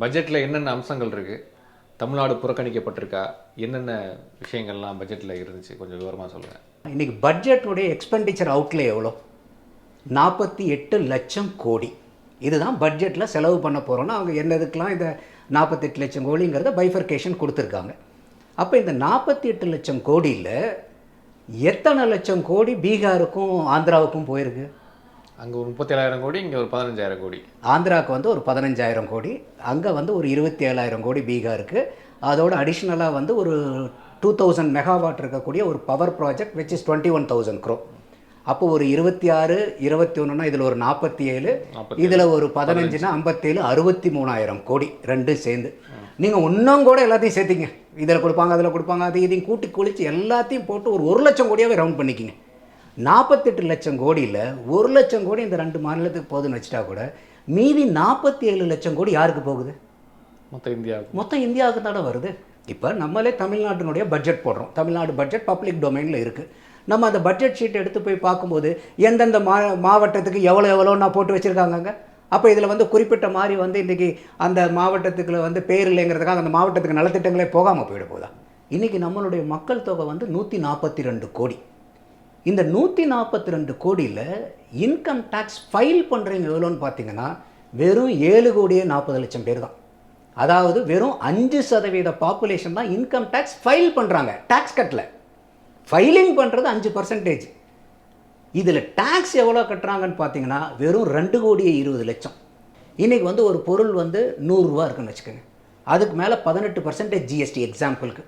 பட்ஜெட்டில் என்னென்ன அம்சங்கள் இருக்குது, தமிழ்நாடு புறக்கணிக்கப்பட்டிருக்கா, என்னென்ன விஷயங்கள்லாம் பட்ஜெட்டில் இருந்துச்சு, கொஞ்சம் விவரமாக சொல்லுங்கள். இன்றைக்கி பட்ஜெட்டுடைய எக்ஸ்பெண்டிச்சர் அவுட்லே எவ்வளோ? 48 லட்சம் கோடி. இதுதான் பட்ஜெட்டில் செலவு பண்ண போகிறோன்னா அவங்க என்னதுக்கெலாம் இந்த 48 லட்சம் கோடிங்கிறத பைஃபர்கேஷன் கொடுத்துருக்காங்க. அப்போ இந்த 48 லட்சம் கோடியில் எத்தனை லட்சம் கோடி பீகாருக்கும் ஆந்திராவுக்கும் போயிருக்கு? அங்கே ஒரு 37,000 கோடி, இங்கே ஒரு 15,000 கோடி. ஆந்திராவுக்கு வந்து ஒரு 15,000 கோடி, அங்கே வந்து ஒரு 27,000 கோடி பீகாருக்கு. அதோட அடிஷ்னலாக வந்து ஒரு 2000 மெகாவாட் இருக்கக்கூடிய ஒரு power project which is 21,000 crore. அப்போ ஒரு 26, 21னா இதில் ஒரு 47, இதில் ஒரு 15னா 57, 63,000 கோடி ரெண்டும் சேர்ந்து. நீங்கள் இன்னும் கூட எல்லாத்தையும் சேர்த்திங்க, இதில் கொடுப்பாங்க அதில் கொடுப்பாங்க, அது இதையும் கூட்டி குளித்து எல்லாத்தையும் போட்டு ஒரு 1 லட்சம் கோடியாகவே ரவுண்ட் பண்ணிக்கிங்க. 48 லட்சம் கோடியில் 1 லட்சம் கோடி இந்த 2 மாநிலத்துக்கு போகுதுன்னு வச்சுட்டா கூட மீதி 47 லட்சம் கோடி யாருக்கு போகுது? மொத்தம் இந்தியாவுக்கு தானே வருது. இப்போ நம்மளே தமிழ்நாட்டினுடைய பட்ஜெட் போடுறோம். தமிழ்நாடு பட்ஜெட் பப்ளிக் டொமைனில் இருக்குது. நம்ம அந்த பட்ஜெட் ஷீட் எடுத்து போய் பார்க்கும்போது எந்தெந்த மாவட்டத்துக்கு எவ்வளோ நான் போட்டு வச்சுருக்காங்கங்க. அப்போ இதில் வந்து குறிப்பிட்ட மாதிரி வந்து இன்றைக்கி அந்த மாவட்டத்துக்குள்ள வந்து பேர் இல்லைங்கிறதுக்காக அந்த மாவட்டத்துக்கு நலத்திட்டங்களே போகாமல் போயிட போதா? இன்றைக்கி நம்மளுடைய மக்கள் தொகை வந்து 142 கோடி. இந்த 142 கோடியில் இன்கம் டேக்ஸ் ஃபைல் பண்ணுறவங்க எவ்வளோன்னு பார்த்தீங்கன்னா வெறும் 7 கோடியே 40 லட்சம் பேர் தான். அதாவது வெறும் 5% பாப்புலேஷன் தான் இன்கம் டேக்ஸ் ஃபைல் பண்ணுறாங்க. டேக்ஸ் கட்டல, ஃபைலிங் பண்ணுறது 5%. இதில் டேக்ஸ் எவ்வளோ கட்டுறாங்கன்னு பார்த்தீங்கன்னா வெறும் 2 கோடியே 20 லட்சம். இன்றைக்கி வந்து ஒரு பொருள் வந்து 100 ரூபா இருக்குன்னு வச்சுக்கோங்க, அதுக்கு மேலே 18% ஜிஎஸ்டி எக்ஸாம்பிளுக்கு.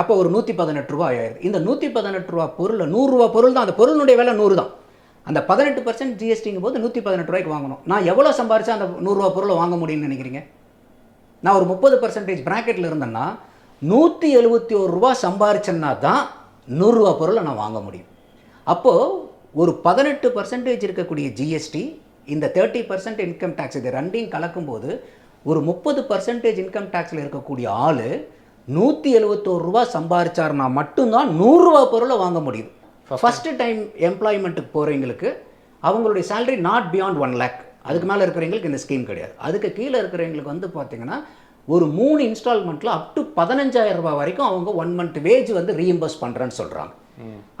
அப்போ ஒரு 118 ரூபா ஆயிடுது. இந்த 118 ரூபா பொருள் 100 ரூபா பொருள் தான், அந்த பொருளுடைய விலை 100 தான். அந்த 18% ஜிஎஸ்டிங்கும் போது 118 ரூபாய்க்கு வாங்கணும். நான் எவ்வளோ சம்பாரிச்சா அந்த 100 ரூபா பொருளை வாங்க முடியும்னு நினைக்கிறீங்க? நான் ஒரு 30% ப்ராக்கெட்டில் இருந்தேன்னா 171 ரூபா சம்பாரிச்சேன்னா தான் 100 ரூபா பொருளை நான் வாங்க முடியும். அப்போது ஒரு 18% இருக்கக்கூடிய ஜிஎஸ்டி, இந்த 30% இன்கம் டேக்ஸ், இது ரெண்டையும் கலக்கும்போது ஒரு 30% இன்கம் டேக்ஸில் இருக்கக்கூடிய ஆள் 171 ரூபா சம்பாரிச்சார்னா மட்டும்தான் 100 ரூபா பொருளை வாங்க முடியுது. ஃபஸ்ட்டு டைம் எம்ப்ளாய்மெண்ட்டுக்கு போகிறவங்களுக்கு அவங்களுடைய சேலரி நாட் பியாண்ட் 1 lakh. அதுக்கு மேலே இருக்கிறவங்களுக்கு இந்த ஸ்கீம் கிடையாது. அதுக்கு கீழே இருக்கிறவங்களுக்கு வந்து பார்த்திங்கன்னா ஒரு 3 இன்ஸ்டால்மெண்ட்டில் அப் டு 15,000 ரூபா வரைக்கும் அவங்க 1 month வேஜ் வந்து ரீஎம்பர்ஸ் பண்ணுறேன்னு சொல்கிறாங்க.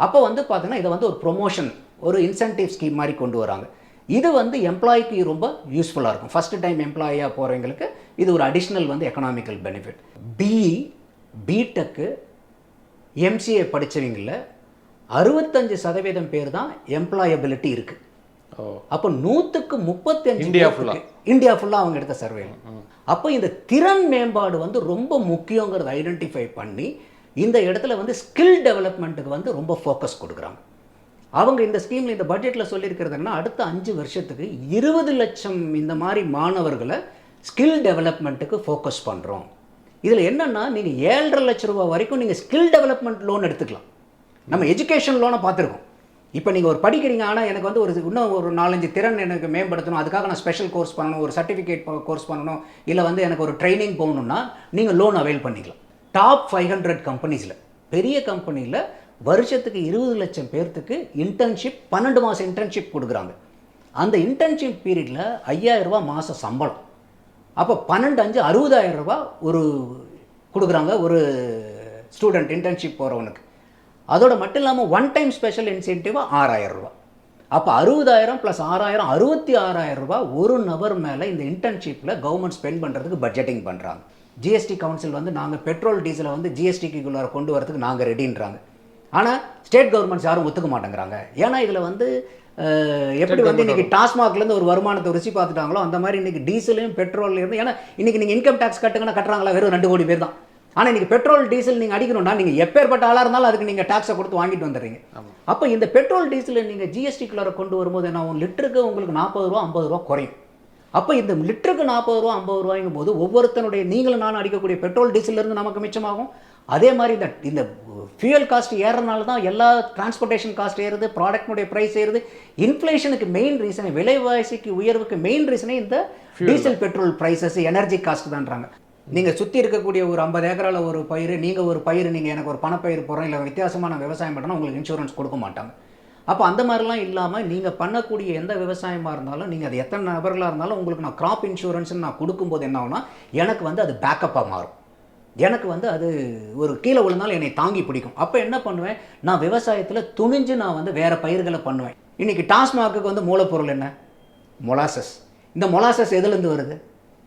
அப்போ வந்து பார்த்தீங்கன்னா இதை வந்து ஒரு ப்ரொமோஷன், ஒரு இன்சென்டிவ் ஸ்கீம் மாதிரி கொண்டு வராங்க. இது வந்து எம்ப்ளாய்க்கு ரொம்ப யூஸ்ஃபுல்லாக இருக்கும். ஃபஸ்ட்டு டைம் எம்ப்ளாயாக போகிறவங்களுக்கு இது ஒரு அடிஷ்னல் வந்து economical benefit. BE, BTech, MCA படித்தவங்களில் 65% பேர் தான் எம்ப்ளாயபிலிட்டி இருக்குது. அப்போ 100க்கு 35 இந்தியா ஃபுல்லாக அவங்க எடுத்த சர்வே. அப்போ இந்த திறன் மேம்பாடு வந்து ரொம்ப முக்கியங்கிறத ஐடென்டிஃபை பண்ணி இந்த இடத்துல வந்து ஸ்கில் டெவலப்மெண்ட்டுக்கு வந்து ரொம்ப ஃபோக்கஸ் கொடுக்குறாங்க. அவங்க இந்த ஸ்கீமில் இந்த பட்ஜெட்டில் சொல்லியிருக்கிறதுனா அடுத்த 5 வருஷத்துக்கு 20 லட்சம் இந்த மாதிரி மாணவர்களை ஸ்கில் டெவலப்மெண்ட்டுக்கு ஃபோக்கஸ் பண்ணுறோம். இதில் என்னென்னா நீங்கள் 7.5 லட்ச ரூபா வரைக்கும் நீங்கள் ஸ்கில் டெவலப்மெண்ட் லோன் எடுத்துக்கலாம். நம்ம எஜுகேஷன் லோனை பார்த்துருக்கோம். இப்போ நீங்கள் ஒரு படிக்கிறீங்க, ஆனால் எனக்கு வந்து இன்னும் ஒரு 4-5 திறன் எனக்கு மேம்படுத்தணும், அதுக்காக நான் ஸ்பெஷல் கோர்ஸ் பண்ணணும், ஒரு சர்டிஃபிகேட் கோர்ஸ் பண்ணணும், இல்லை வந்து எனக்கு ஒரு ட்ரைனிங் போகணுன்னா நீங்கள் லோன் அவைல் பண்ணிக்கலாம். டாப் 500 கம்பெனிஸில், பெரிய கம்பெனியில் வருஷத்துக்கு 20 லட்சம் பேர்த்துக்கு இன்டர்ன்ஷிப், 12 மாதம் இன்டர்ன்ஷிப் கொடுக்குறாங்க. அந்த இன்டர்ன்ஷிப் பீரியடில் 5,000 ரூபா மாதம் சம்பளம். அப்போ 12×5 60,000 ரூபா ஒரு கொடுக்குறாங்க ஒரு ஸ்டூடெண்ட் இன்டர்ன்ஷிப் போகிறவனுக்கு. அதோட மட்டும் இல்லாமல் 1 டைம் ஸ்பெஷல் இன்சென்டிவாக 6,000 ரூபா. அப்போ 60,000 + 6,000 66,000 ரூபா ஒரு நபர் மேலே இந்த இன்டர்ன்ஷிப்பில் கவர்மெண்ட் ஸ்பெண்ட் பண்ணுறதுக்கு பட்ஜெட்டிங் பண்ணுறாங்க. ஜிஎஸ்டி கவுன்சில் வந்து நாங்கள் பெட்ரோல் டீசலை வந்து ஜிஎஸ்டிக்குள்ளார கொண்டு வரதுக்கு நாங்கள் ரெடின்றாங்க. ஆனால் ஸ்டேட் கவர்மெண்ட்ஸ் யாரும் ஒத்துக்க மாட்டேங்கிறாங்க. ஏன்னா இதில் வந்து எப்படி வந்து இன்றைக்கி டாஸ்மாக்லேருந்து ஒரு வருமானத்தை ருசி பார்த்துட்டாங்களோ அந்த மாதிரி இன்றைக்கி டீசலையும் பெட்ரோல்லேருந்து, ஏன்னா இன்றைக்கி நீங்கள் இன்கம் டேக்ஸ் கட்டுங்கன்னா கட்டுறாங்களா வெறும் 2 கோடி பேர் தான். ஆனால் இன்றைக்கி பெட்ரோல் டீசல் நீங்கள் அடிக்கணும்னா நீங்கள் எப்பேற்பட்ட ஆளாக இருந்தாலும் அதுக்கு நீங்கள் டேக்ஸை கொடுத்து வாங்கிட்டு வந்துடுறீங்க. அப்போ இந்த பெட்ரோல் டீசலை நீங்கள் ஜிஎஸ்டிக்குள்ளார கொண்டு வரும்போது என்ன, லிட்டருக்கு உங்களுக்கு 40 ரூபா 50 ரூபா குறையும். அப்போ இந்த லிட்டருக்கு 40 ரூபா 50 ரூபாய்ங்கும் போது ஒவ்வொருத்தனுடைய நீங்களும் நானும் அடிக்கக்கூடிய பெட்ரோல் டீசல்லேருந்து நமக்கு மிச்சமாகும். அதே மாதிரி இந்த ஃபியூயல் காஸ்ட் ஏறனால தான் எல்லா டிரான்ஸ்போர்ட்டேஷன் காஸ்ட் ஏறுது, ப்ராடக்ட்னுடைய ப்ரைஸ் ஏறுது. இன்ஃப்ளேஷனுக்கு மெயின் ரீசனே, விலைவாசிக்கு உயர்வுக்கு மெயின் ரீசனே இந்த diesel petrol prices, energy cost தான்றாங்க. நீங்கள் சுற்றி இருக்கக்கூடிய ஒரு 50 ஏக்கரால் ஒரு பயிர், நீங்கள் ஒரு பயிர், நீங்கள் எனக்கு ஒரு பணப்பயிர் போகிறோம் இல்லை வித்தியாசமாக நான் விவசாயம் பண்ணுறோன்னா உங்களுக்கு இன்சூரன்ஸ் கொடுக்க மாட்டாங்க. அப்போ அந்த மாதிரிலாம் இல்லாமல் நீங்கள் பண்ணக்கூடிய எந்த விவசாயமாக இருந்தாலும் நீங்கள் அது எத்தனை நபர்களாக இருந்தாலும் உங்களுக்கு நான் கிராப் இன்சூரன்ஸ்னு நான் கொடுக்கும்போது என்ன ஆகும்னா எனக்கு வந்து அது பேக்கப்பாக மாறும். எனக்கு வந்து அது ஒரு கீழே விழுந்தாலும் என்னை தாங்கி பிடிக்கும். அப்போ என்ன பண்ணுவேன், நான் விவசாயத்தில் துணிஞ்சு நான் வந்து வேறு பயிர்களை பண்ணுவேன். இன்றைக்கி டாஸ்மாகுக்கு வந்து மூலப்பொருள் என்ன? மொலாசஸ். இந்த மொலாசஸ் எதுலேருந்து வருது?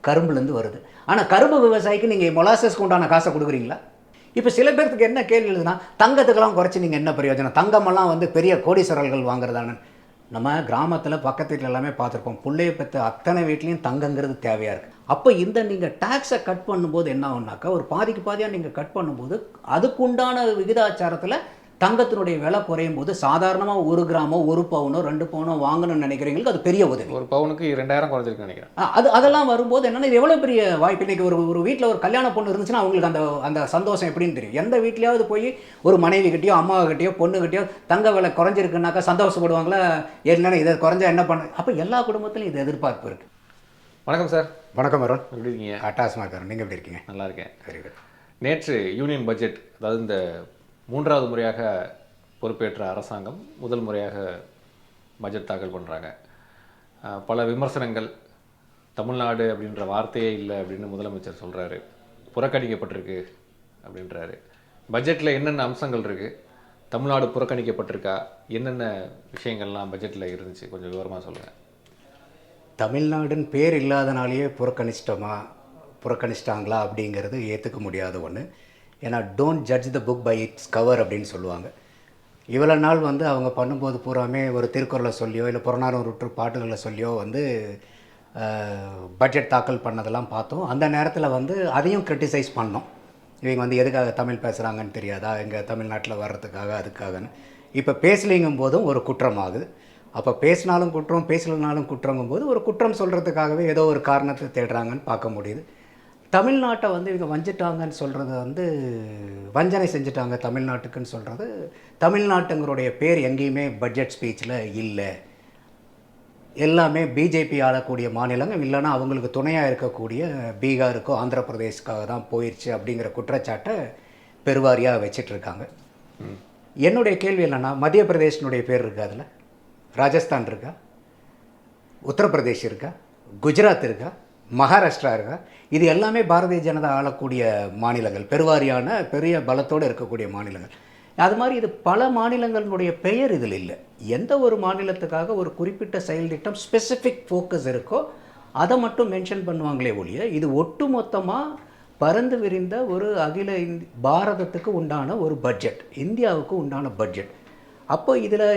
கரும்புலேருந்து வருது. ஆனால் கரும்பு விவசாயிக்கு நீங்கள் மொலாசஸ்க்கு உண்டான காசை கொடுக்குறீங்களா? இப்போ சில பேர்த்துக்கு என்ன கேள்வி எழுதுனா, தங்கத்துக்கெல்லாம் குறைச்சி நீங்கள் என்ன பிரயோஜனம், தங்கமெல்லாம் வந்து பெரிய கோடீஸ்வரர்கள் வாங்குறதானு. நம்ம கிராமத்தில் பக்கத்து வீட்டில் எல்லாமே பார்த்துருப்போம், பிள்ளைய பற்றி அத்தனை வீட்லேயும் தங்கங்கிறது தேவையாக இருக்குது. அப்போ இந்த நீங்கள் டேக்ஸை கட் பண்ணும்போது என்ன ஆகுனாக்கா, ஒரு பாதிக்கு பாதியாக நீங்கள் கட் பண்ணும்போது அதுக்குண்டான விகிதாச்சாரத்தில் தங்கத்தினுடைய விலை குறையும் போது சாதாரணமாக 1 கிராமோ 1 பவுனோ 2 பவுனோ வாங்கணும்னு நினைக்கிறவங்களுக்கு அது பெரிய உதவி. ஒரு பவுனுக்கு 2000 குறைஞ்சிருக்குன்னு நினைக்கிறேன். அதெல்லாம் வரும்போது என்னென்னா, இது எவ்வளோ பெரிய வாய்ப்பு. இன்றைக்கி ஒரு வீட்டில் ஒரு கல்யாண பொண்ணு இருந்துச்சுன்னா அவங்களுக்கு அந்த சந்தோஷம் எப்படின்னு தெரியும். எந்த வீட்லையாவது போய் ஒரு மனைவிக்கிட்டையோ அம்மாவுக்கிட்டையோ பொண்ணுக்கிட்டையோ தங்க விலை குறைஞ்சிருக்குனாக்கா சந்தோஷப்படுவாங்களா? என்னென்ன இதை குறைஞ்சா என்ன பண்ணு. அப்போ எல்லா குடும்பத்திலும் இது எதிர்பார்ப்பு இருக்குது. வணக்கம் சார். வணக்கம் அருண். எப்படி இருக்கீங்க? அட்டாஸ்மாக்காரன், நீங்கள் எப்படி இருக்கீங்க? நல்லா இருக்கேன். Very good. நேற்று யூனியன் பட்ஜெட், அதாவது இந்த 3வது முறையாக பொறுப்பேற்ற அரசாங்கம் முதல் முறையாக பட்ஜெட் தாக்கல் பண்ணுறாங்க. பல விமர்சனங்கள், தமிழ்நாடு அப்படின்ற வார்த்தையே இல்லை அப்படின்னு முதலமைச்சர் சொல்கிறாரு, புறக்கணிக்கப்பட்டிருக்கு அப்படின்றாரு. பட்ஜெட்டில் என்னென்ன அம்சங்கள் இருக்குது, தமிழ்நாடு புறக்கணிக்கப்பட்டிருக்கா, என்னென்ன விஷயங்கள்லாம் பட்ஜெட்டில் இருந்துச்சு, கொஞ்சம் விவரமாக சொல்லுங்கள். தமிழ்நாடுன்னு பேர் இல்லாதனாலேயே புறக்கணிச்சிட்டாங்களா அப்படிங்கிறது ஏற்றுக்க முடியாத ஒன்று. ஏன்னா don't judge the book by its cover அப்படின்னு சொல்லுவாங்க. இவ்வளோ நாள் வந்து அவங்க பண்ணும்போது பூராமே ஒரு திருக்குறளை சொல்லியோ இல்லை புறநானூறு பாட்டுகளை சொல்லியோ வந்து பட்ஜெட் தாக்கல் பண்ணதெல்லாம் பார்த்தோம். அந்த நேரத்தில் வந்து அதையும் கிரிட்டிசைஸ் பண்ணோம். இவங்க வந்து எதுக்காக தமிழ் பேசுகிறாங்கன்னு தெரியாதா, எங்கள் தமிழ்நாட்டில் வர்றதுக்காக அதுக்காகன்னு. இப்போ பேசலிங்கும் போதும் ஒரு குற்றமாகுது. அப்போ பேசினாலும் குற்றம், பேசலனாலும் குற்றங்கும் போது ஒரு குற்றம் சொல்கிறதுக்காகவே ஏதோ ஒரு காரணத்தை தேடுறாங்கன்னு பார்க்க முடியுது. தமிழ்நாட்டை வந்து இவங்க வஞ்சிட்டாங்கன்னு சொல்கிறது வந்து வஞ்சனை செஞ்சுட்டாங்க தமிழ்நாட்டுக்குன்னு சொல்கிறது. தமிழ்நாட்டுங்களுடைய பேர் எங்கேயுமே பட்ஜெட் ஸ்பீச்சில் இல்லை. எல்லாமே பிஜேபி ஆளக்கூடிய மாநிலங்கள், இல்லைன்னா அவங்களுக்கு துணையாக இருக்கக்கூடிய பீகாருக்கோ ஆந்திர பிரதேஷ்க்காக தான் போயிடுச்சு அப்படிங்கிற குற்றச்சாட்டை பெருவாரியாக வச்சிட்ருக்காங்க. என்னுடைய கேள்வி என்னென்னா, மத்திய பிரதேஷனுடைய பேர் இருக்கா, அதில் ராஜஸ்தான் இருக்கா, உத்தரப்பிரதேஷ் இருக்கா, குஜராத் இருக்கா, மகாராஷ்டிரா இருக்கா? இது எல்லாமே பாரதிய ஜனதா ஆளக்கூடிய மாநிலங்கள், பெருவாரியான பெரிய பலத்தோடு இருக்கக்கூடிய மாநிலங்கள். அது மாதிரி இது பல மாநிலங்களுடைய பெயர் இதில் இல்லை. எந்த ஒரு மாநிலத்துக்காக ஒரு குறிப்பிட்ட செயல் திட்டம் ஸ்பெசிஃபிக் ஃபோக்கஸ் இருக்கோ அதை மட்டும் மென்ஷன் பண்ணுவாங்களே ஒழிய, இது ஒட்டு மொத்தமாக பறந்து விரிந்த ஒரு அகில பாரதத்துக்கு உண்டான ஒரு பட்ஜெட், இந்தியாவுக்கு உண்டான பட்ஜெட். அப்போ இதில்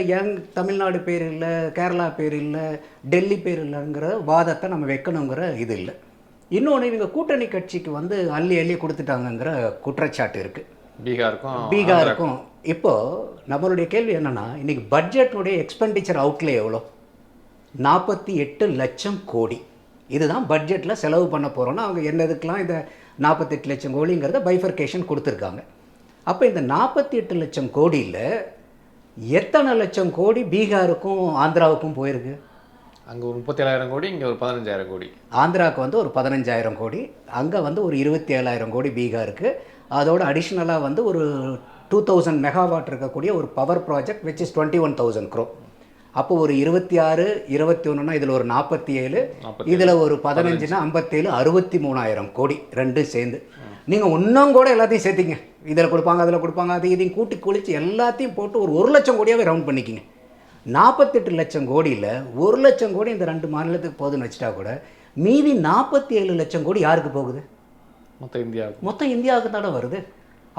தமிழ்நாடு பேர் இல்லை, கேரளா பேர் இல்லை, டெல்லி பேர் இல்லைங்கிற வாதத்தை நம்ம வைக்கணுங்கிற இது இல்லை. இன்னொன்று, இவங்க கூட்டணி கட்சிக்கு வந்து அள்ளி அள்ளி கொடுத்துட்டாங்கங்கிற குற்றச்சாட்டு இருக்குது பீகாருக்கும். இப்போது நம்மளுடைய கேள்வி என்னென்னா, இன்றைக்கி பட்ஜெட்னுடைய எக்ஸ்பெண்டிச்சர் அவுட்லே எவ்வளோ? 48 லட்சம் கோடி. இதுதான் பட்ஜெட்டில் செலவு பண்ண போகிறோன்னா அவங்க என்னதுக்கெலாம் இந்த 48 லட்சம் கோடிங்கிறத பைஃபர்கேஷன் கொடுத்துருக்காங்க. அப்போ இந்த 48 லட்சம் கோடியில் எத்தனை லட்சம் கோடி பீகாருக்கும் ஆந்திராவுக்கும் போயிருக்கு? அங்கே ஒரு 37,000 கோடி, இங்கே ஒரு 15,000 கோடி. ஆந்திராவுக்கு வந்து ஒரு 15,000 கோடி, அங்கே வந்து ஒரு 27,000 கோடி பீகாருக்கு. அதோட அடிஷ்னலாக வந்து ஒரு 2000 மெகாவாட் இருக்கக்கூடிய ஒரு power project which is 21,000 crore. அப்போ ஒரு 26, 21னா இதில் ஒரு 47, இதில் ஒரு 15னா 57, 63,000 கோடி ரெண்டும் சேர்ந்து. நீங்கள் இன்னும் கூட எல்லாத்தையும் சேர்த்திங்க, இதில் கொடுப்பாங்க அதில் கொடுப்பாங்க, அது இதையும் கூட்டி குளித்து எல்லாத்தையும் போட்டு ஒரு 1 லட்சம் கோடியாகவே ரவுண்ட் பண்ணிக்கிங்க. 48 லட்சம் கோடியில் 1 லட்சம் கோடி இந்த 2 மாநிலத்துக்கு போகுதுன்னு வச்சுட்டா கூட மீதி 47 லட்சம் கோடி யாருக்கு போகுது? மொத்த இந்தியாவுக்கு தானே வருது.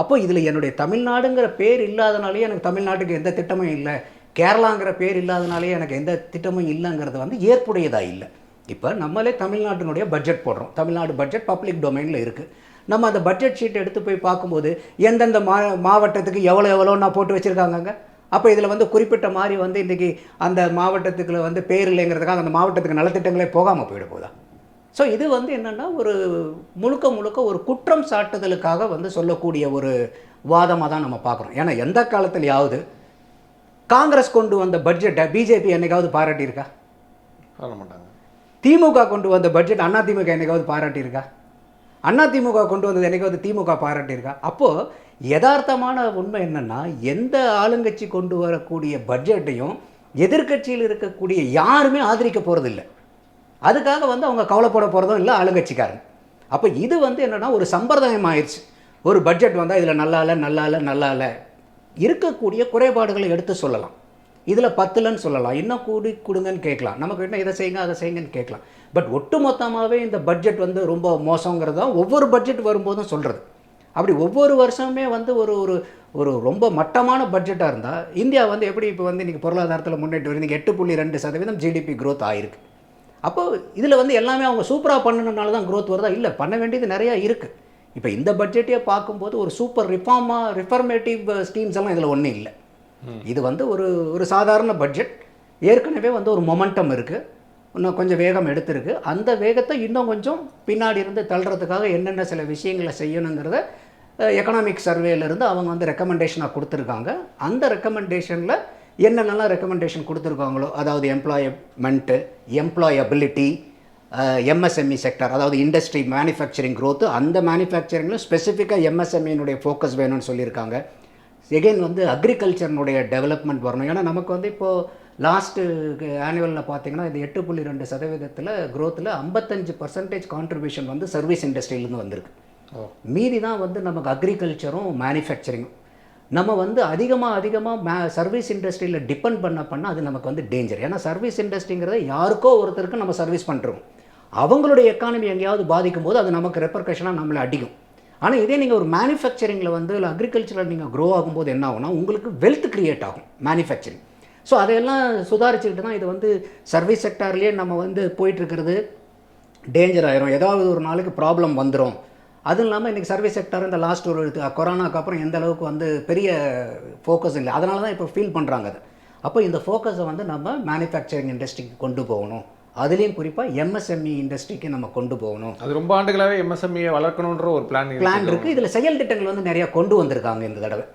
அப்போ இதில் என்னுடைய தமிழ்நாடுங்கிற பேர் இல்லாதனாலேயே எனக்கு தமிழ்நாட்டுக்கு எந்த திட்டமும் இல்லை, கேரளாங்கிற பேர் இல்லாதனாலேயே எனக்கு எந்த திட்டமும் இல்லைங்கிறது வந்து ஏற்புடையதாக இல்லை. இப்போ நம்மளே தமிழ்நாட்டினுடைய பட்ஜெட் போடுறோம், தமிழ்நாடு பட்ஜெட் பப்ளிக் டொமைனில் இருக்குது. நம்ம அந்த பட்ஜெட் ஷீட் எடுத்து போய் பார்க்கும்போது எந்தெந்த மாவட்டத்துக்கு எவ்வளோ நான் போட்டு வச்சுருக்காங்கங்க. அப்போ இதில் வந்து குறிப்பிட்ட மாதிரி வந்து இன்றைக்கி அந்த மாவட்டத்துக்குள்ள வந்து பேர் இல்லைங்கிறதுக்காக அந்த மாவட்டத்துக்கு நலத்திட்டங்களே போகாமல் போயிட போதா? ஸோ இது வந்து என்னென்னா, ஒரு முழுக்க ஒரு குற்றம் சாட்டுதலுக்காக வந்து சொல்லக்கூடிய ஒரு வாதமாக தான் நம்ம பார்க்குறோம். ஏன்னா எந்த காலத்துலையாவது காங்கிரஸ் கொண்டு வந்த பட்ஜெட்டை பிஜேபி என்னைக்காவது பாராட்டியிருக்கா? பாராட்ட மாட்டாங்க. திமுக கொண்டு வந்த பட்ஜெட் அதிமுக என்னைக்காவது பாராட்டியிருக்கா? அதிமுக கொண்டு வந்தது எனக்கு வந்து திமுக பாராட்டியிருக்கா? அப்போது யதார்த்தமான உண்மை என்னென்னா, எந்த ஆளுங்கட்சி கொண்டு வரக்கூடிய பட்ஜெட்டையும் எதிர்க்கட்சியில் இருக்கக்கூடிய யாருமே ஆதரிக்க போகிறதில்ல. அதுக்காக வந்து அவங்க கவலைப்பட போகிறதும் இல்லை ஆளுங்கட்சிக்காரங்க. அப்போ இது வந்து என்னென்னா ஒரு சம்பிரதாயம் ஆயிடுச்சு. ஒரு பட்ஜெட் வந்தால் இதில் நல்லா இல்லை நல்லா இல்லை நல்லா இல்லை, இருக்கக்கூடிய குறைபாடுகளை எடுத்து சொல்லலாம். இதில் 10லன்னு சொல்லலாம், இன்னும் கூடி கொடுங்கன்னு கேட்கலாம், நமக்கு என்ன இதை செய்யுங்க அதை செய்யுங்கன்னு கேட்கலாம். பட் ஒட்டு மொத்தமாகவே இந்த பட்ஜெட் வந்து ரொம்ப மோசங்கிறது தான் ஒவ்வொரு பட்ஜெட் வரும்போதும் சொல்கிறது. அப்படி ஒவ்வொரு வருஷமே வந்து ஒரு ஒரு ஒரு ரொம்ப மட்டமான பட்ஜெட்டாக இருந்தால் இந்தியா வந்து எப்படி இப்போ வந்து இன்றைக்கி பொருளாதாரத்தில் முன்னேற்றி வருது. 8.2% ஜிடிபி க்ரோத் ஆகிருக்கு. அப்போது இதில் வந்து எல்லாமே அவங்க சூப்பராக பண்ணணுனால தான் க்ரோத் வருதா? இல்லை, பண்ண வேண்டியது நிறையா இருக்குது. இப்போ இந்த பட்ஜெட்டையே பார்க்கும்போது ஒரு சூப்பர் ரிஃபார்மேட்டிவ் ஸ்கீம்ஸ் எல்லாம் இதில் ஒன்றும் இல்லை. இது வந்து ஒரு சாதாரண பட்ஜெட். ஏற்கனவே வந்து ஒரு மொமெண்டம் இருக்குது, இன்னும் கொஞ்சம் வேகம் எடுத்திருக்கு. அந்த வேகத்தை இன்னும் கொஞ்சம் பின்னாடி இருந்து தள்ளுறதுக்காக என்னென்ன சில விஷயங்களை செய்யணுங்கிறத எக்கனாமிக் சர்வேலேருந்து அவங்க வந்து ரெக்கமெண்டேஷனாக கொடுத்துருக்காங்க. அந்த ரெக்கமெண்டேஷனில் என்னென்னலாம் ரெக்கமெண்டேஷன் கொடுத்துருக்காங்களோ, அதாவது எம்ப்ளாய்மெண்ட்டு, எம்ப்ளாயபிலிட்டி, எம்எஸ்எம்இ செக்டர், அதாவது இண்டஸ்ட்ரி மேனுஃபேக்சரிங் க்ரோத்து, அந்த மேனுஃபேக்சரிங்கில் ஸ்பெசிஃபிக்காக எம்எஸ்எம்இனுடைய ஃபோக்கஸ் வேணும்னு சொல்லியிருக்காங்க. எகெயின் வந்து அக்ரிகல்ச்சர்னுடைய டெவலப்மெண்ட் வரணும். ஏன்னா நமக்கு வந்து இப்போது லாஸ்ட்டு ஆனுவலில் பார்த்தீங்கன்னா இந்த 8.2% க்ரோத்தில் 55% கான்ட்ரிபியூஷன் வந்து சர்வீஸ் இண்டஸ்ட்ரியிலேருந்து வந்திருக்கு. மீதி தான் வந்து நமக்கு அக்ரிகல்ச்சரும் மேனுஃபேக்சரிங்கும். நம்ம வந்து அதிகமாக சர்வீஸ் இண்டஸ்ட்ரியில் டிபெண்ட் பண்ண அது நமக்கு வந்து டேஞ்சர். ஏன்னா சர்வீஸ் இண்டஸ்ட்ரிங்கிறத யாருக்கோ ஒருத்தருக்கு நம்ம சர்வீஸ் பண்ணுறோம், அவங்களுடைய எக்கானமி எங்கேயாவது பாதிக்கும் போது அது நமக்கு ரெப்பர்கஷனாக நம்மளை அடிக்கும். ஆனால் இதே நீங்கள் ஒரு மேனுஃபேக்சரிங்கில் வந்து இல்லை அக்ரிகல்ச்சரில் நீங்கள் க்ரோ ஆகும்போது என்ன ஆகும்னா உங்களுக்கு வெல்த் க்ரியேட் ஆகும் மேனுஃபேக்சரிங். ஸோ அதையெல்லாம் சுதாரிச்சுக்கிட்டு தான் இது வந்து சர்வீஸ் செக்டார்லேயே நம்ம வந்து போயிட்டுருக்கிறது டேஞ்சர் ஆயிரும். ஏதாவது ஒரு நாளைக்கு ப்ராப்ளம் வந்துடும். அதுவும் இல்லாமல் இன்றைக்கி சர்வீஸ் செக்டார் இந்த லாஸ்ட் ஒரு கொரோனாக்கு அப்புறம் எந்த அளவுக்கு வந்து பெரிய ஃபோக்கஸ் இல்லை. அதனால தான் இப்போ ஃபீல் பண்ணுறாங்க அது. அப்போ இந்த ஃபோக்கஸை வந்து நம்ம மேனுஃபேக்சரிங் இண்டஸ்ட்ரிக்கு கொண்டு போகணும். அதுலேயும் குறிப்பாக எம்எஸ்எம்இ இண்டஸ்ட்ரிக்கு நம்ம கொண்டு போகணும். அது ரொம்ப ஆண்டுகளாகவே எம்எஸ்எம்இயை வளர்க்கணுன்ற ஒரு பிளான் இருக்குது. இதில் செயல் திட்டங்கள் வந்து நிறையா கொண்டு வந்திருக்காங்க இந்த தடவை.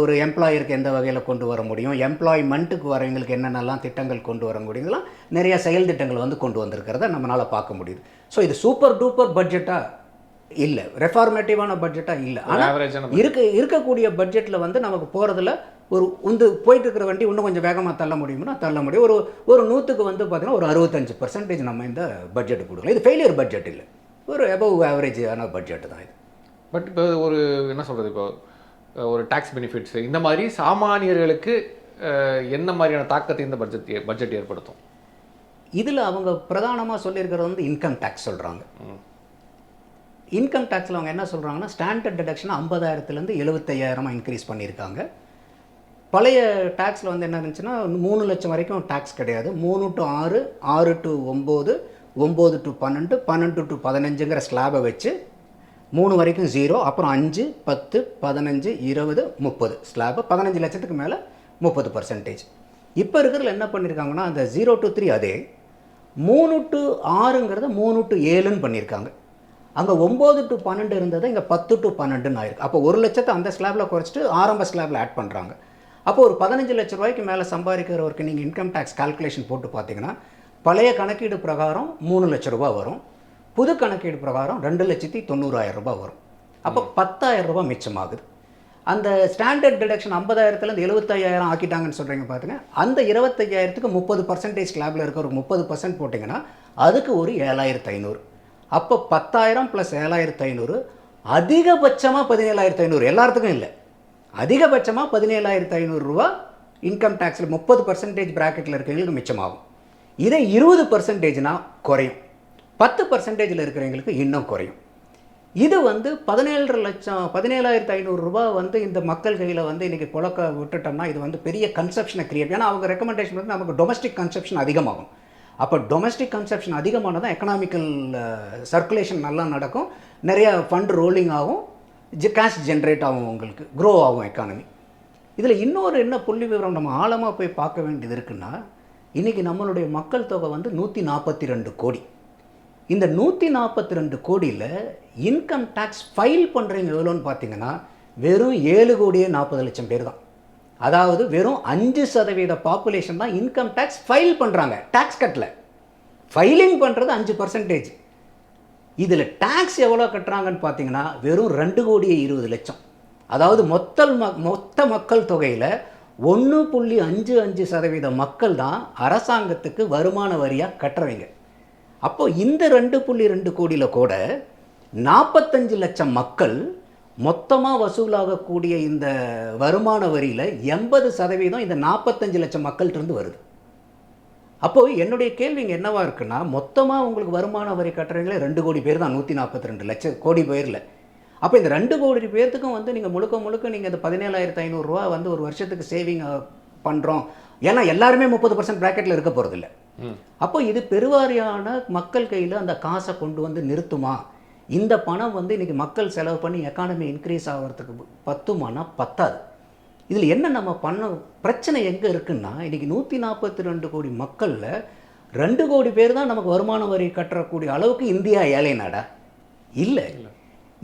ஒரு எம்ப்ளாயருக்கு எந்த வகையில் கொண்டு வர முடியும், எம்ப்ளாய்மெண்ட்டுக்கு வரவங்களுக்கு என்னென்னலாம் திட்டங்கள் கொண்டு வர முடியுங்கலாம் நிறையா செயல் திட்டங்கள் வந்து கொண்டு வந்திருக்கிறத நம்மளால் பார்க்க முடியுது. ஸோ இது சூப்பர் டூப்பர் பட்ஜெட்டாக இல்லை, ரெஃபார்மேட்டிவான பட்ஜெட்டாக இல்லை. ஆனால் இருக்கக்கூடிய பட்ஜெட்டில் வந்து நமக்கு போகிறதுல ஒரு போயிட்டு இருக்கிற வண்டி இன்னும் கொஞ்சம் வேகமாக தள்ள முடியும்னா தள்ள முடியும். ஒரு 100க்கு வந்து பார்த்தீங்கன்னா ஒரு 65% நம்ம இந்த பட்ஜெட்டு கொடுக்கலாம். இது ஃபெயிலியர் பட்ஜெட் இல்லை, ஒரு அபவ் ஆவரேஜான பட்ஜெட்டு தான் இது. பட் இப்போ ஒரு என்ன சொல்கிறது, இப்போ ஒரு டேக்ஸ் பெனிஃபிட்ஸ் இந்த மாதிரி சாமானியர்களுக்கு என்ன மாதிரியான தாக்கத்தை இந்த பட்ஜெட் ஏற்படுத்தும்? இதில் அவங்க பிரதானமாக சொல்லியிருக்கிறது வந்து இன்கம் டேக்ஸ் சொல்கிறாங்க. இன்கம் டேக்ஸில் அவங்க என்ன சொல்கிறாங்கன்னா ஸ்டாண்டர்ட் டிடக்ஷன் 50,000லேருந்து 75,000 இன்க்ரீஸ் பண்ணியிருக்காங்க. பழைய டேக்ஸில் வந்து என்ன இருந்துச்சுன்னா 3 லட்சம் வரைக்கும் டேக்ஸ் கிடையாது. 3 to 6, 6 to 9, 9 to 12, 12 to 15ங்கிற ஸ்லாபை வச்சு 3 வரைக்கும் 0, அப்புறம் 5, 10, 15, 20, 30 ஸ்லாபு. 15 லட்சத்துக்கு மேலே 30%. இப்போ இருக்கிறதுல என்ன பண்ணியிருக்காங்கன்னா அந்த 0 to 3 அதே 3 to 6ங்கிறத 3 to 7ன்னு பண்ணியிருக்காங்க. அங்கே 9 to 12 இருந்தது, இங்கே 10 to 12ன்னு ஆயிருக்கு. அப்போ 1 லட்சத்தை அந்த ஸ்லாபில் குறைச்சிட்டு ஆரம்ப ஸ்லாபில் ஆட் பண்ணுறாங்க. அப்போ ஒரு 15 லட்ச ரூபாய்க்கு மேலே சம்பாதிக்கிறவருக்கு நீங்கள் இன்கம் டேக்ஸ் கால்குலேஷன் போட்டு பார்த்தீங்கன்னா பழைய கணக்கீடு பிரகாரம் 3 லட்ச ரூபா வரும், புது கணக்கீடு பிரகாரம் 2,90,000 ரூபாய் வரும். அப்போ 10,000 ரூபாய் மிச்சமாகுது. அந்த ஸ்டாண்டர்ட் டிடக்ஷன் 50,000லேருந்து 75,000 ஆக்கிட்டாங்கன்னு சொல்கிறீங்க பார்த்துங்க. அந்த 25,000க்கு 30% ஸ்லாபில் இருக்க ஒரு 30% போட்டிங்கன்னா அதுக்கு ஒரு 7,500. அப்போ 10,000 + 7,500 அதிகபட்சமாக 17,500. எல்லாத்துக்கும் இல்லை, அதிகபட்சமாக 17,500 ரூபா இன்கம் டேக்ஸில் 30% ப்ராக்கெட்டில் இருக்கிறவங்களுக்கு மிச்சமாகும். இதே 20%னா குறையும், 10%ல் இருக்கிறவங்களுக்கு இன்னும் குறையும். இது வந்து 17,500 ரூபா வந்து இந்த மக்கள் கையில் வந்து இன்றைக்கி புழக்க விட்டுட்டோம்னா இது வந்து பெரிய கன்சப்ஷனை கிரியேட். ஏன்னா அவங்க ரெக்கமெண்டேஷன் வந்து நமக்கு டொமஸ்டிக் கன்சப்ஷன் அதிகமாகும். அப்போ டொமஸ்டிக் கன்சப்ஷன் அதிகமானதான் எக்கனாமிக்கல் சர்க்குலேஷன் நல்லா நடக்கும், நிறையா ஃபண்ட் ரோலிங் ஆகும், கேஷ் ஜென்ரேட் ஆகும், உங்களுக்கு க்ரோ ஆகும் எக்கானமி. இதில் இன்னொரு என்ன புள்ளி விவரம் நம்ம ஆழமாக போய் பார்க்க வேண்டியது இருக்குன்னா, இன்றைக்கி நம்மளுடைய மக்கள் தொகை வந்து 142 கோடி. இந்த 142 கோடியில் இன்கம் டேக்ஸ் ஃபைல் பண்ணுறவங்க எவ்வளோன்னு பார்த்தீங்கன்னா வெறும் 7,40,00,000 பேர் தான். அதாவது வெறும் 5% பாப்புலேஷன் தான் இன்கம் டேக்ஸ் ஃபைல் பண்ணுறாங்க. டேக்ஸ் கட்டில் ஃபைலிங் பண்ணுறது 5%. இதில் டேக்ஸ் எவ்வளோ கட்டுறாங்கன்னு பார்த்தீங்கன்னா வெறும் 2,20,00,000. அதாவது மொத்த மக்கள் தொகையில் 1.55% மக்கள் தான் அரசாங்கத்துக்கு வருமான வரியாக கட்டுறவங்க. அப்போ இந்த 2.2 கோடியில் கூட 45 லட்சம் மக்கள் மொத்தமாக வசூலாகக்கூடிய இந்த வருமான வரியில் 80% இந்த 45 லட்சம் மக்கள்கிட்டருந்து வருது. அப்போது என்னுடைய கேள்விங்க என்னவா இருக்குன்னா, மொத்தமாக உங்களுக்கு வருமான வரி கட்டுறவங்களே 2 கோடி பேர் தான், 142 லட்சம் கோடி பேரில். அப்போ இந்த 2 கோடி பேர்த்துக்கும் வந்து நீங்கள் முழுக்க நீங்கள் இந்த 17,500 ரூபா வந்து ஒரு வருஷத்துக்கு சேவிங் பண்ணுறோம். ஏன்னா எல்லாருமே 30% ப்ராக்கெட்டில் இருக்க போகிறதில்ல. அப்போ இது பெருவாரியான மக்கள் கையில் அந்த காசை கொண்டு வந்து நிறுத்துமா? இந்த பணம் வந்து இன்றைக்கி மக்கள் செலவு பண்ணி எக்கானமி இன்க்ரீஸ் ஆகிறதுக்கு பத்துமானா பத்தாது. இதில் என்ன நம்ம பண்ண பிரச்சனை எங்கே இருக்குன்னா, இன்றைக்கி 142 கோடி மக்களில் 2 கோடி பேர் தான் நமக்கு வருமான வரி கட்டக்கூடிய அளவுக்கு இந்தியா ஏழை நாடா? இல்லை.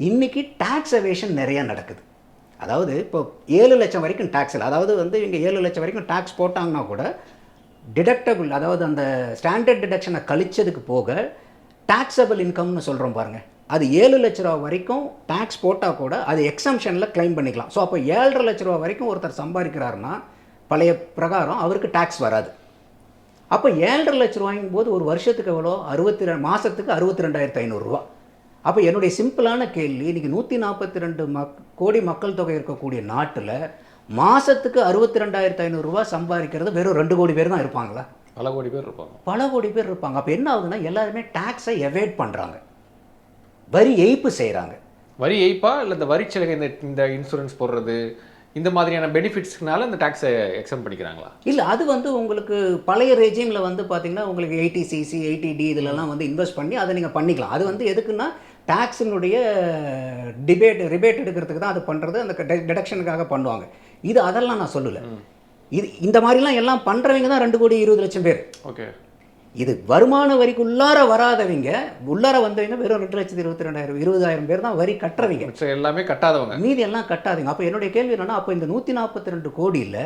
இன்றைக்கி டேக்ஸ் எவேஷன் நிறையா நடக்குது. அதாவது இப்போ 7 லட்சம் வரைக்கும் டேக்ஸ் இல்லை. அதாவது வந்து இங்கே 7 லட்சம் வரைக்கும் டேக்ஸ் போட்டாங்கன்னா கூட டிடக்டபிள், அதாவது அந்த ஸ்டாண்டர்ட் டிடக்ஷனை கழிச்சதுக்கு போக டாக்ஸபிள் இன்கம்னு சொல்கிறோம் பாருங்கள், அது 7 லட்ச ரூபா வரைக்கும் டேக்ஸ் போட்டால் கூட அது எக்ஸம்ஷனில் கிளைம் பண்ணிக்கலாம். ஸோ அப்போ 7.5 லட்ச ரூபா வரைக்கும் ஒருத்தர் சம்பாதிக்கிறாருன்னா பழைய பிரகாரம் அவருக்கு டேக்ஸ் வராது. அப்போ 7.5 லட்ச ரூபாய்க்கும் போது ஒரு வருஷத்துக்கு எவ்வளோ? மாதத்துக்கு 62,500 ரூபா. அப்போ என்னுடைய சிம்பிளான கேள்வி, இன்றைக்கி 142 கோடி மக்கள் தொகை இருக்கக்கூடிய நாட்டில் மாதத்துக்கு 62,500 ரூபா சம்பாதிக்கிறது வெறும் 2 கோடி பேர் தான் இருப்பாங்களா? பல கோடி பேர் இருப்பாங்க. பல கோடி பேர் இருப்பாங்க. அப்போ என்ன ஆகுதுன்னா, எல்லாருமே டேக்ஸை எவேட் பண்ணுறாங்க, வரி ஏய்ப்பு செய்கிறாங்க. வரி ஏய்ப்பா இல்லை இந்த வரிச்சலுகை, இந்த இன்சூரன்ஸ் போடுறது, இந்த மாதிரியான பெனிஃபிட்ஸ்னால இந்த டேக்ஸை எக்ஸம் பண்ணிக்கிறாங்களா? இல்லை, அது வந்து உங்களுக்கு பழைய ரெஜிமில் வந்து பார்த்தீங்கன்னா உங்களுக்கு 80cc 80D இதிலெல்லாம் வந்து இன்வெஸ்ட் பண்ணி அதை நீங்கள் பண்ணிக்கலாம். அது வந்து எதுக்குன்னா டேக்ஸினுடைய ரிபேட் எடுக்கிறதுக்கு தான் அது பண்ணுறது, அந்த டிடக்ஷனுக்காக பண்ணுவாங்க. இது அதெல்லாம் நான் சொல்லலை. இது இந்த மாதிரிலாம் எல்லாம் பண்ணுறவங்க தான் 2,20,00,000 பேர். ஓகே. இது வருமான வரிக்கு உள்ளார வராதவங்க, உள்ளார வந்தவங்க வெறும் 2,22,000 20,000 பேர் தான் வரி கட்டுறவங்க. எல்லாமே கட்டாதவங்க, மீதி எல்லாம் கட்டாதீங்க. அப்போ என்னுடைய கேள்வி என்னன்னா, அப்போ இந்த 142 கோடியில்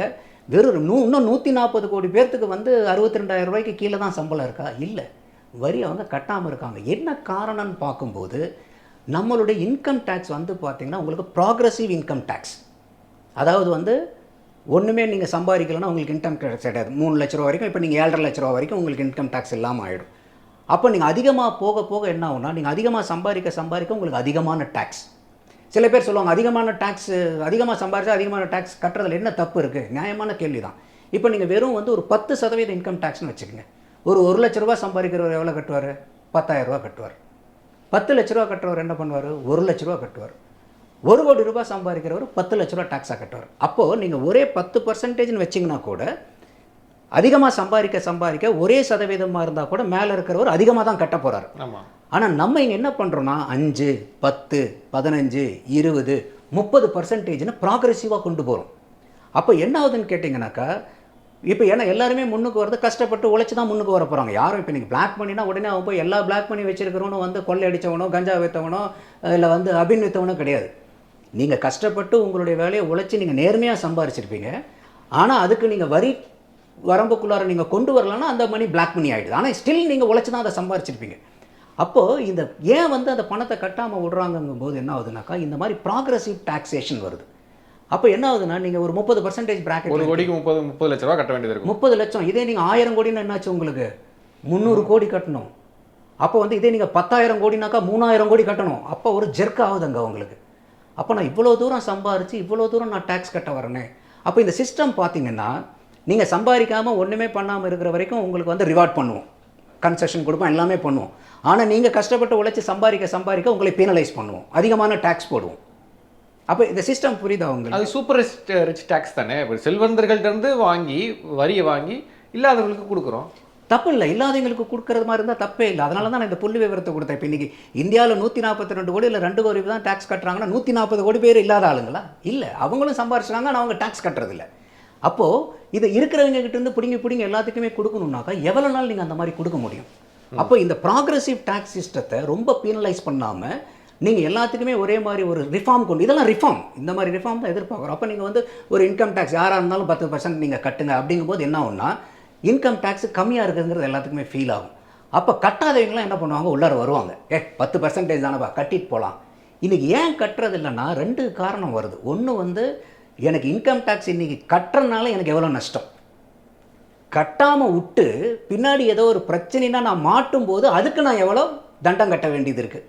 வெறும் இன்னும் 140 கோடி பேர்த்துக்கு வந்து 62,000 ரூபாய்க்கு கீழே தான் சம்பளம் இருக்கா? இல்லை, வரி அவங்க கட்டாமல் இருக்காங்க. என்ன காரணம்னு பார்க்கும்போது நம்மளுடைய இன்கம் டேக்ஸ் வந்து பார்த்திங்கன்னா உங்களுக்கு ப்ராக்ரெசிவ் இன்கம் டேக்ஸ். அதாவது வந்து ஒன்றுமே நீங்கள் சம்பாதிக்கலைன்னா உங்களுக்கு இன்கம் டேக்ஸ் கிடையாது. 3 லட்ச ரூபா வரைக்கும், இப்போ நீங்கள் 7.5 லட்ச ரூபா வரைக்கும் உங்களுக்கு இன்கம் டேக்ஸ் இல்லாமல் ஆகிடும். அப்போ நீங்கள் அதிகமாக போக போக என்ன ஆகும்னா, நீங்கள் அதிகமாக சம்பாதிக்க உங்களுக்கு அதிகமான டேக்ஸ். சில பேர் சொல்லுவாங்க, அதிகமாக சம்பாதிச்சா அதிகமான டேக்ஸ் கட்டுறதுல என்ன தப்பு இருக்குது? நியாயமான கேள்வி தான். இப்போ நீங்கள் வெறும் வந்து ஒரு 10% இன்கம் டேக்ஸ்னு வச்சுக்கோங்க. ஒரு 1 லட்ச ரூபா சம்பாதிக்கிறவர் எவ்வளோ கட்டுவார்? 10,000 ரூபா கட்டுவார். 10 லட்ச ரூபா கட்டுறவர் என்ன பண்ணுவார்? 1 லட்ச ரூபா கட்டுவார். 1 கோடி ரூபாய் சம்பாதிக்கிறவர் 10 லட்ச ரூபா டேக்ஸாக கட்டுவார். அப்போது நீங்கள் ஒரே 10% வச்சிங்கன்னா கூட அதிகமாக சம்பாதிக்க ஒரே சதவீதமாக இருந்தால் கூட மேலே இருக்கிறவர் அதிகமாக தான் கட்ட போகிறார். ஆனால் நம்ம இங்கே என்ன பண்ணுறோன்னா 5, 10, 15, 20, 30% ப்ராக்ரெசிவாக கொண்டு போகிறோம். அப்போ என்ன ஆகுதுன்னு கேட்டிங்கனாக்கா, இப்போ ஏன்னா எல்லாருமே முன்னுக்கு வரது கஷ்டப்பட்டு உழைச்சி தான் முன்னுக்கு வர போகிறாங்க. யாரும் இப்போ நீங்கள் பிளாக் பண்ணினா உடனே அவன் போய் எல்லா பிளாக் பண்ணி வச்சுருக்கிறவனும் வந்து கொள்ளை அடித்தவனோ, கஞ்சா வைத்தவனோ, இல்லை வந்து அபின் வித்தவனோ கிடையாது. நீங்கள் கஷ்டப்பட்டு உங்களுடைய வேலையை உழைச்சி நீங்கள் நேர்மையாக சம்பாரிச்சிருப்பீங்க. ஆனால் அதுக்கு நீங்கள் வரி வரம்புக்குள்ளார நீங்கள் கொண்டு வரலன்னா அந்த மணி பிளாக் மணி ஆகிடுது. ஆனால் ஸ்டில் நீங்கள் உழைச்சி தான் அதை சம்பாரிச்சிருப்பீங்க. அப்போது இந்த ஏன் வந்து அந்த பணத்தை கட்டாமல் விடுறாங்கங்கும் போது என்ன ஆகுதுனாக்கா, இந்த மாதிரி ப்ராக்ரெசிவ் டாக்ஸேஷன் வருது. அப்போ என்ன ஆகுதுன்னா, நீங்கள் ஒரு 30% பிராக்கெட், 1 கோடிக்கு 30 லட்ச ரூபா கட்ட வேண்டியது இருக்கும். 30 லட்சம். இதே நீங்கள் 1000 கோடின்னு என்னாச்சு உங்களுக்கு? 300 கோடி கட்டணும். அப்போ வந்து இதே நீங்கள் 10,000 கோடினாக்கா 3,000 கோடி கட்டணும். அப்போ ஒரு ஜெர்க் ஆகுதுங்க உங்களுக்கு. அப்போ நான் இவ்வளோ தூரம் சம்பாரித்து இவ்வளோ தூரம் நான் டேக்ஸ் கட்ட வரேனே. அப்போ இந்த சிஸ்டம் பார்த்தீங்கன்னா, நீங்கள் சம்பாதிக்காமல் ஒன்றுமே பண்ணாமல் இருக்கிற வரைக்கும் உங்களுக்கு வந்து ரிவார்ட் பண்ணுவோம், கன்செஷன் கொடுப்போம், எல்லாமே பண்ணுவோம். ஆனால் நீங்கள் கஷ்டப்பட்டு உழைச்சி சம்பாதிக்க உங்களை பீனலைஸ் பண்ணுவோம், அதிகமான டேக்ஸ் போடுவோம். அப்போ இந்த சிஸ்டம் புரியுதா உங்களுக்கு? அது சூப்பர் ரிச் டேக்ஸ் தானே. இப்போ செல்வந்தர்கள்ட்டேருந்து வரியை வாங்கி இல்லாதவர்களுக்கு கொடுக்குறோம். தப்பு இல்லை, இல்லாதவங்களுக்கு கொடுக்குறது மாதிரி இருந்தால் தப்பே இல்லை. அதனால தான் நான் இந்த புள்ளி விவரத்தை கொடுத்தேன். இப்போ இன்றைக்கி இந்தியாவில் 142 கோடி இல்லை 2 கோடி தான் டேக்ஸ் கட்டுறாங்கன்னா 140 கோடி பேர் இல்லாத ஆளுங்களா? இல்லை, அவங்களும் சம்பாரிச்சாங்க, ஆனால் அவங்க டேக்ஸ் கட்டுறதில்ல. அப்போது இது இருக்கிறவங்க கிட்டேருந்து பிடிங்கி எல்லாத்துக்குமே கொடுக்கணுன்னாக்கா எவ்வளோ நாள் நீங்கள் அந்த மாதிரி கொடுக்க முடியும்? அப்போ இந்த ப்ராக்ரெசிவ் டேக்ஸ் சிஸ்டத்தை ரொம்ப பீனலைஸ் பண்ணாமல் நீங்கள் எல்லாத்துக்குமே ஒரே மாதிரி ஒரு ரிஃபார்ம் இதெல்லாம் ரிஃபார்ம், இந்த மாதிரி ரிஃபார்ம் தான் எதிர்பார்க்குறோம். அப்போ நீங்கள் வந்து ஒரு இன்கம் டேக்ஸ் யாராக இருந்தாலும் 10% நீங்கள் கட்டுங்க அப்படிங்கும்போது என்ன ஆகும்னா, இன்கம் டேக்ஸ் கம்மியாக இருக்குதுங்கிறது எல்லாத்துக்குமே ஃபீல் ஆகும். அப்போ கட்டாதவங்களாம் என்ன பண்ணுவாங்க, உள்ளார வருவாங்க. 10% தானப்பா கட்டிட்டு போகலாம். இன்றைக்கி ஏன் கட்டுறது இல்லைன்னா 2 காரணம் வருது. ஒன்று வந்து எனக்கு இன்கம் டேக்ஸ் இன்றைக்கி கட்டுறதுனால எனக்கு எவ்வளோ நஷ்டம், கட்டாமல் விட்டு பின்னாடி ஏதோ ஒரு பிரச்சனைனா நான் மாட்டும் போது அதுக்கு நான் எவ்வளோ தண்டம் கட்ட வேண்டியது இருக்குது.